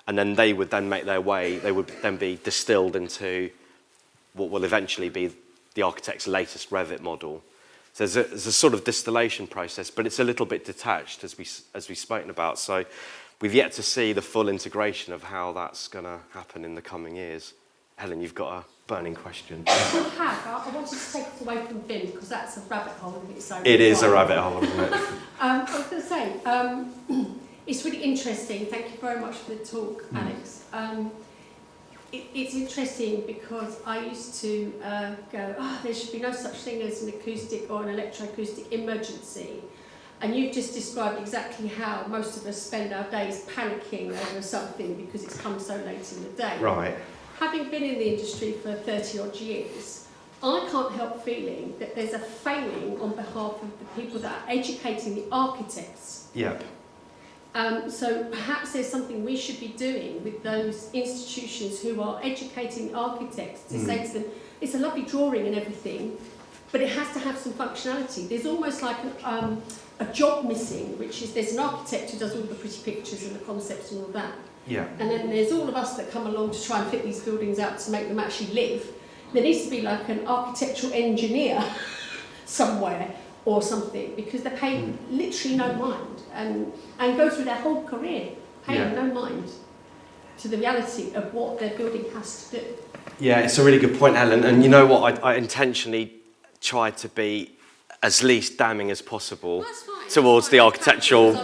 and then they would then make their way, they would then be distilled into what will eventually be the architect's latest Revit model. So there's a sort of distillation process, but it's a little bit detached, as we've spoken about. So we've yet to see the full integration of how that's going to happen in the coming years. Helen, you've got a burning question. I wanted to take it away from BIM because that's a rabbit hole in its own. It is a rabbit hole, isn't it? I was going to say, it's really interesting. Thank you very much for the talk, Alex. It's interesting because I used to go, there should be no such thing as an acoustic or an electroacoustic emergency. And you've just described exactly how most of us spend our days panicking over something because it's come so late in the day. Right. Having been in the industry for 30 odd years, I can't help feeling that there's a failing on behalf of the people that are educating the architects. Yep. So perhaps there's something we should be doing with those institutions who are educating architects to say to them, it's a lovely drawing and everything, but it has to have some functionality. There's almost like a job missing, which is there's an architect who does all the pretty pictures and the concepts and all that. Yeah. And then there's all of us that come along to try and fit these buildings out to make them actually live. There needs to be like an architectural engineer somewhere or something, because they pay literally no mind and go through their whole career paying no mind to the reality of what their building has to do. Yeah, it's a really good point, Helen. And you know what? I intentionally tried to be as least damning as possible towards the architectural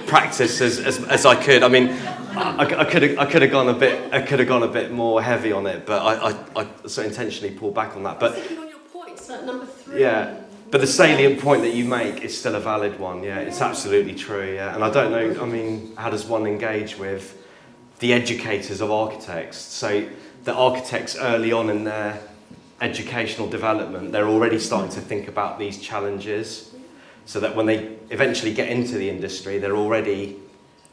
practice as I could. I mean, I could have gone a bit more heavy on it, but I so intentionally pulled back on that. But thinking on your points, like number 3. Yeah, but the salient point that you make is still a valid one. Yeah, it's absolutely true. Yeah, and I don't know. I mean, how does one engage with the educators of architects? So the architects early on in their educational development, they're already starting to think about these challenges, so that when they eventually get into the industry,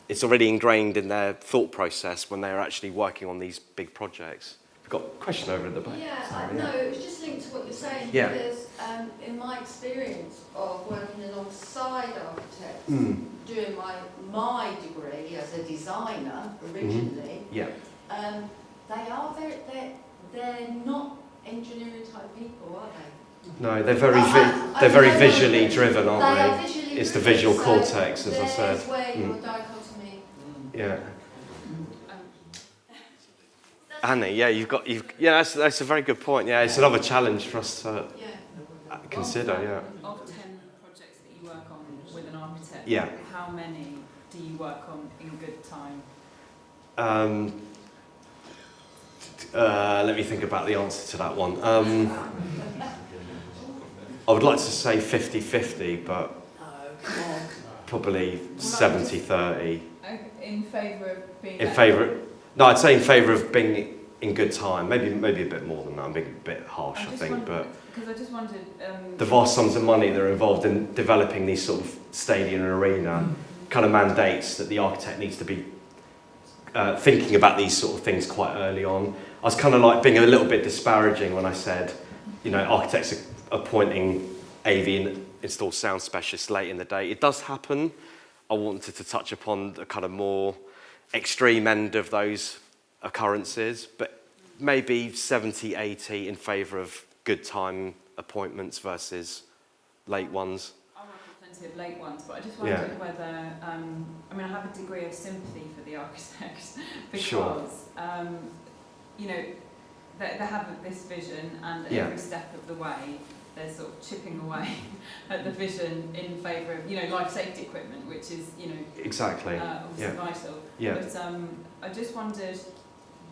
it's already ingrained in their thought process when they're actually working on these big projects. We've got a question over at the back. No, it was just linked to what you're saying, because in my experience of working alongside architects, doing my degree as a designer originally, they're not engineering type people, are they? No, they're very visually driven, aren't they? It's the visual cortex, as I said. There's where your dichotomy. Yeah. Annie, that's a very good point. Yeah, it's another challenge for us to consider. Of 10 projects that you work on with an architect, how many do you work on in good time? Let me think about the answer to that one. I would like to say 50-50, but probably 70-30. In favour of being... No, I'd say in favour of being in good time. Maybe a bit more than that. I'm being a bit harsh, I think. But because I just wondered... the vast sums of money that are involved in developing these sort of stadium and arena kind of mandates that the architect needs to be thinking about these sort of things quite early on. I was kind of like being a little bit disparaging when I said, architects are appointing AV and installed sound specialists late in the day. It does happen. I wanted to touch upon the kind of more extreme end of those occurrences, but maybe 70-80 in favour of good time appointments versus late ones. I work with plenty of late ones, but I just wondered whether, I have a degree of sympathy for the architects because, they have this vision, and every step of the way they're sort of chipping away at the vision in favour of, life safety equipment, which is, exactly obviously vital. Yeah. But I just wondered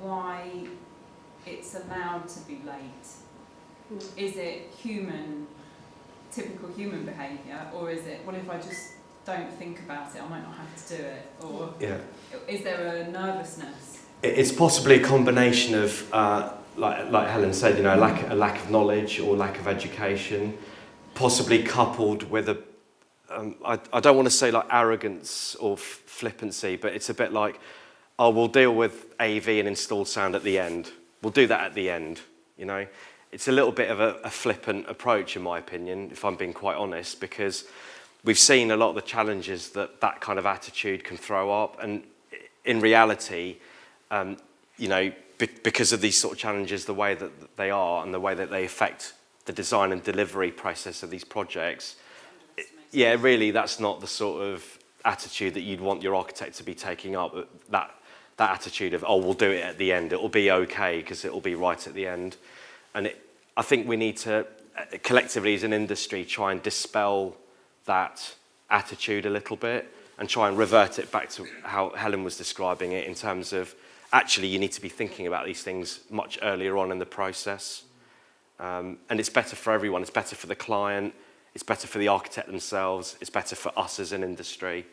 why it's allowed to be late. Is it typical human behaviour, or is it, well, if I just don't think about it, I might not have to do it, or is there a nervousness? It's possibly a combination of, like Helen said, a lack of knowledge or lack of education, possibly coupled with I don't want to say like arrogance or flippancy, but it's a bit like, we'll deal with AV and installed sound at the end. We'll do that at the end, It's a little bit of a flippant approach, in my opinion, if I'm being quite honest, because we've seen a lot of the challenges that kind of attitude can throw up, and in reality, because of these sort of challenges, the way that they are and the way that they affect the design and delivery process of these projects, really, that's not the sort of attitude that you'd want your architect to be taking up, that attitude of, oh, we'll do it at the end, it'll be okay because it'll be right at the end. And I think we need to, collectively as an industry, try and dispel that attitude a little bit and try and revert it back to how Helen was describing it in terms of, actually, you need to be thinking about these things much earlier on in the process. And it's better for everyone. It's better for the client. It's better for the architect themselves. It's better for us as an industry.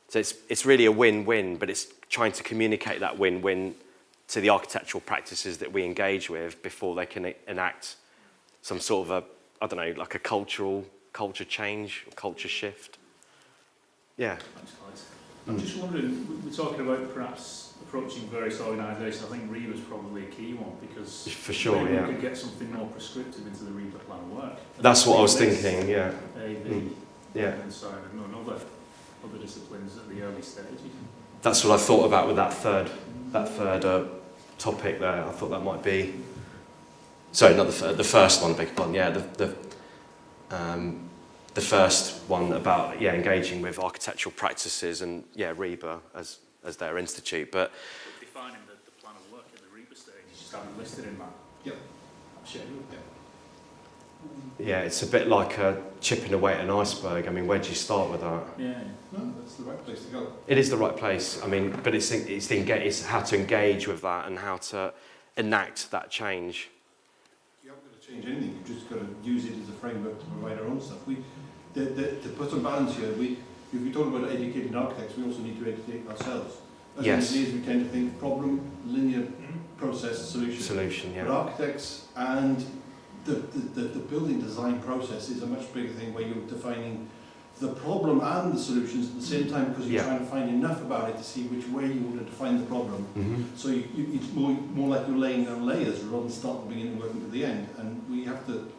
So it's really a win-win, but it's trying to communicate that win-win to the architectural practices that we engage with before they can enact some sort of I don't know, like a culture change, culture shift. Yeah. Thanks, guys. I'm just wondering, we're talking about perhaps approaching various organisations. I think REBA's probably a key one because for sure, maybe yeah, we could get something more prescriptive into the REBA plan of work. That's what I was thinking, yeah. AV, yeah. and so on, and other disciplines at the early stages. That's what I thought about with that third topic there. I thought that might be. Sorry, not the first one, big one. Yeah, the first one about engaging with architectural practices and REBA as their institute, but defining the plan of work at the REBA stage, you just haven't listed in that. Yep. Schedule. Yeah. Yeah, it's a bit like chipping away at an iceberg. I mean, where do you start with that? Yeah, no, that's the right place to go. It is the right place. I mean, but it's how to engage with that and how to enact that change. You haven't got to change anything. You've just got to use it as a framework to provide our own stuff. To put some balance here, if we talk about educating architects, we also need to educate ourselves. As engineers, we tend to think problem, linear process, solution. Solution, yeah. But architects and the building design process is a much bigger thing where you're defining the problem and the solutions at the same time because you're trying to find enough about it to see which way you want to define the problem. So it's more like you're laying down layers rather than starting at the beginning and working to the end. And we have to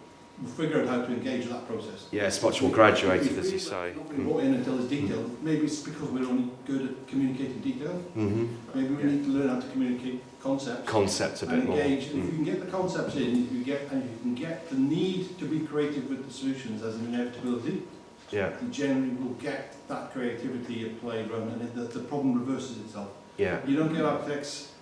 figure out how to engage that process. Yeah, it's much more graduated, as you say. Not being brought in until it's detailed. Maybe it's because we're only good at communicating detail. Maybe we need to learn how to communicate concepts. Concepts a bit more. Engage. And if you can get the concepts in, you can get the need to be creative with the solutions as an inevitability. Yeah. You generally will get that creativity at play around, and the problem reverses itself. Yeah. You don't get architects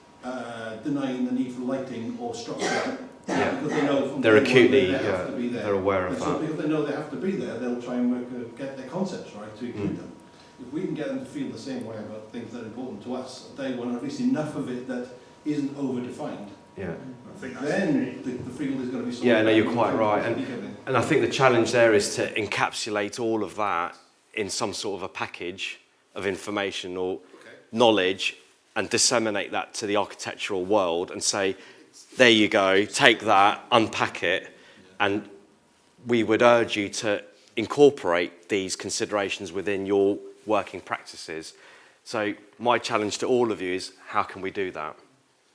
denying the need for lighting or structure. Yeah. Because they know from they're acutely, they have to be there. they're aware of and that. So because they know they have to be there, they'll try and get their concepts right to include them. If we can get them to feel the same way about things that are important to us, they want at least enough of it that isn't over-defined. Yeah. I think then the field is going to be sort yeah, of... no, you're quite right. And I think the challenge there is to encapsulate all of that in some sort of a package of information or knowledge and disseminate that to the architectural world and say, there you go, take that, unpack it, and we would urge you to incorporate these considerations within your working practices. So my challenge to all of you is, how can we do that?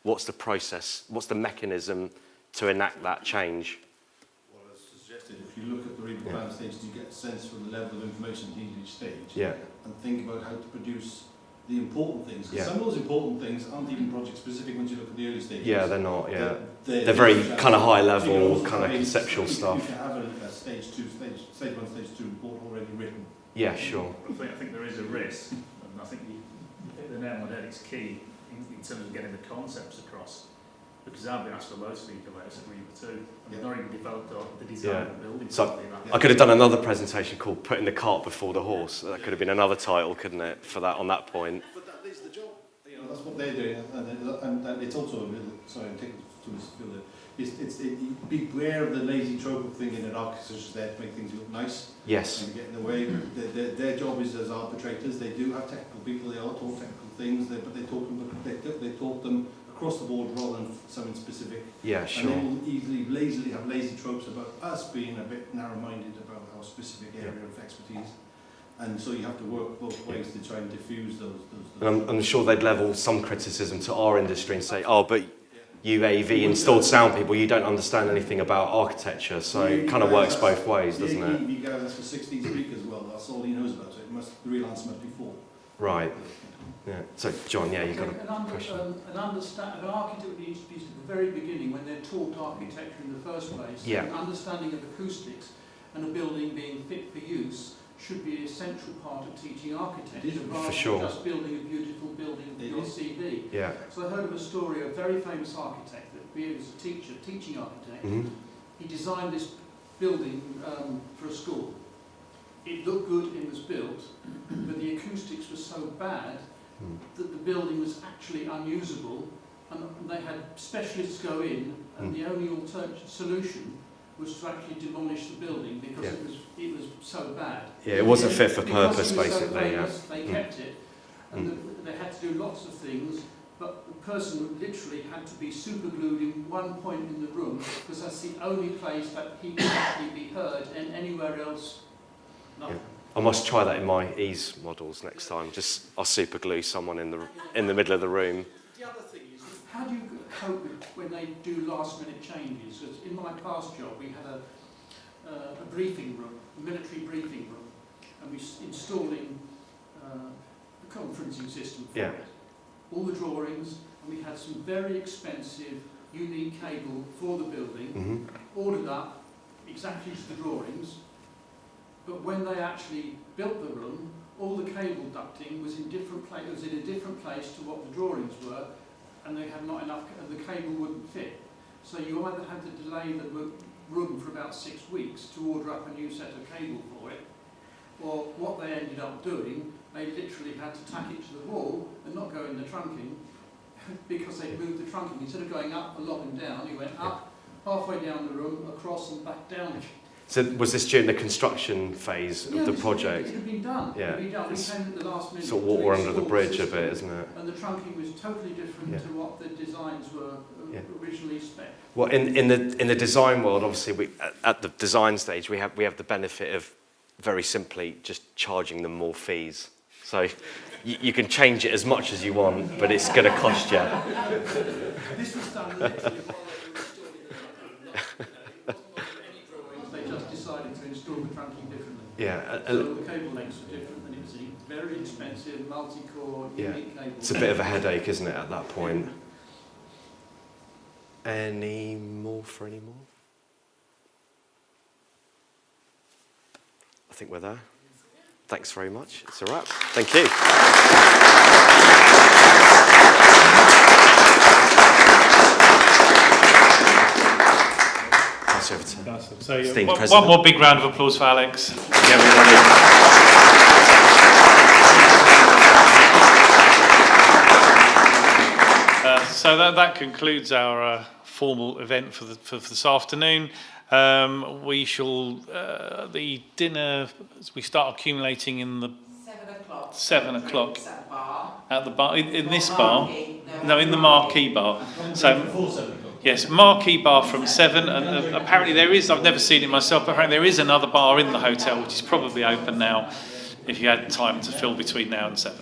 What's the process? What's the mechanism to enact that change? Well, as suggested, if you look at the REBA plan stages, you get a sense for the level of information needed each stage. Yeah. And think about how to produce the important things. Because Yeah. some of those important things aren't even project specific once you look at the early stages. Yeah, they're not, yeah. They're very kind of high level, kind of conceptual stuff. You can have a stage 1, stage 2 report already written. Yeah, sure. I think there is a risk, and I think you hit the nail on the head, it's key in terms of getting the concepts across. Because I've been asked to load speaker layers at REBA too, and they've not even developed the design of the building. So I could have done another presentation called Putting the Cart Before the Horse. That could have been another title, couldn't it, for that on that point. But that is the job. You know, that's what they're doing, and it's also a little. Sorry, I'm taking too much to feel there. Beware of the lazy trope of thinking that architects are there to make things look nice. Yes. And get in the way. Their job is as arbitrators. They do have technical people. They are taught technical things, but they taught them across the board rather than something specific. Yeah, sure. And they will lazily have lazy tropes about us being a bit narrow-minded about our specific area of expertise. And so you have to work both ways to try and diffuse those. And I'm sure they'd level some criticism to our industry and say, oh, but you AV installed sound people, you don't understand anything about architecture, so it kind of works both ways, doesn't it? The guy that's for 16 speakers, well, that's all he knows about, so the real answer must be 4. Right. Yeah. So, John, yeah, you've got a question. An architect needs to be at the very beginning, when they're taught architecture in the first place, an understanding of acoustics and a building being fit for use, should be an essential part of teaching architecture, For rather sure. than just building a beautiful building for your CV. Yeah. So I heard of a story of a very famous architect that he was a teacher, teaching architect. He designed this building for a school. It looked good, it was built, but the acoustics were so bad that the building was actually unusable, and they had specialists go in, and the only alternative solution was to actually demolish the building because it was so bad. Yeah, it wasn't fit for purpose, Because it was so basically. famous, they kept it, and they had to do lots of things, but the person literally had to be super glued in one point in the room because that's the only place that he could actually be heard, and anywhere else, nothing. I must try that in my ease models next time. I'll super glue someone in the middle of the room. The other thing is, how do you cope with when they do last minute changes? Because in my past job we had a briefing room, a military briefing room, and we installing a conferencing system for it. All the drawings, and we had some very expensive, unique cable for the building, ordered up exactly to the drawings, but when they actually built the room, all the cable ducting was in a different place to what the drawings were, and they had not enough, and the cable wouldn't fit. So you either had to delay the room for about 6 weeks to order up a new set of cable for it, or what they ended up doing, they literally had to tack it to the wall and not go in the trunking because they moved the trunking. Instead of going up, along and down, he went up, halfway down the room, across and back down again. So was this during the construction phase of the project? It had been done. Yeah. It had been done. We came at the last minute. Sort of water under the bridge a bit, isn't it? And the trunking was totally different to what the designs were originally spec. Well, in the design world, obviously, at the design stage, we have the benefit of very simply just charging them more fees. So you can change it as much as you want, but it's going to cost you. This was done literally while they were installing the any drawings. They just decided to install the trunking differently. Yeah. So the cable lengths were different, and it was a very expensive multi-core unique cable. It's a bit of a headache, isn't it, at that point? Any more for any more? I think we're there. Thanks very much. It's a wrap. Thank you. Pass over to So esteemed one President. more big round of applause for Alex. So that concludes our formal event for this afternoon. We shall the dinner. We start accumulating in the 7 o'clock at the bar in this bar. No, in the marquee bar. So yes, marquee bar from 7, and apparently there is. I've never seen it myself, but apparently there is another bar in the hotel which is probably open now. If you had time to fill between now and 7.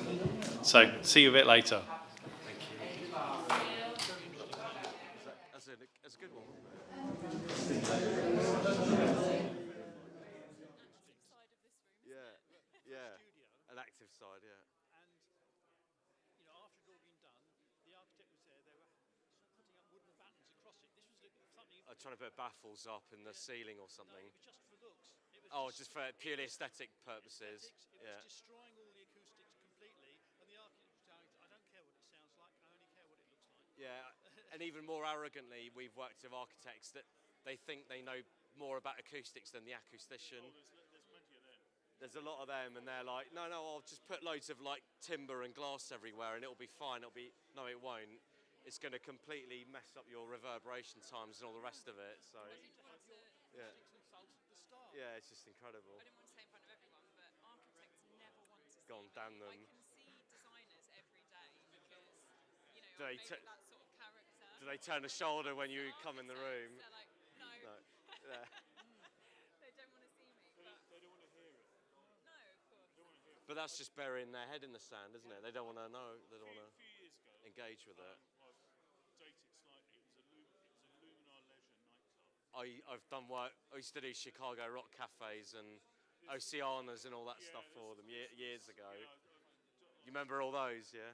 So see you a bit later. That's a good one. Yeah, an active side, yeah. And, you know, after it had all been done, the architect was there, they were putting up wooden battens across it. This was something... Trying to put baffles up in the ceiling or something. No, it was just for looks. It was just for purely aesthetic purposes. It was destroying all the acoustics completely, and the architect was telling us, I don't care what it sounds like, I only care what it looks like. Yeah, and even more arrogantly, we've worked with architects that they think they know more about acoustics than the acoustician. There's plenty of them. There's a lot of them, and they're like, no, I'll just put loads of like timber and glass everywhere, and it'll be fine. No, it won't. It's going to completely mess up your reverberation times and all the rest of it. So, yeah, it's just incredible. I didn't want to say in front of everyone, but architects never want to see. Gone damn them. I can see designers every day because, you know, Do they maybe that sort of character. Do they turn a shoulder when you come in the room? They're like, no. Yeah. They don't want to see me. They don't want to hear it. No, of course. But that's just burying their head in the sand, isn't it? They don't want to know. They don't want to engage with it. I've dated slightly. It was a Luminar Leisure nightclub. I've done work. I used to do Chicago rock cafes and Oceanas and all that stuff for them years ago. You remember all those, yeah?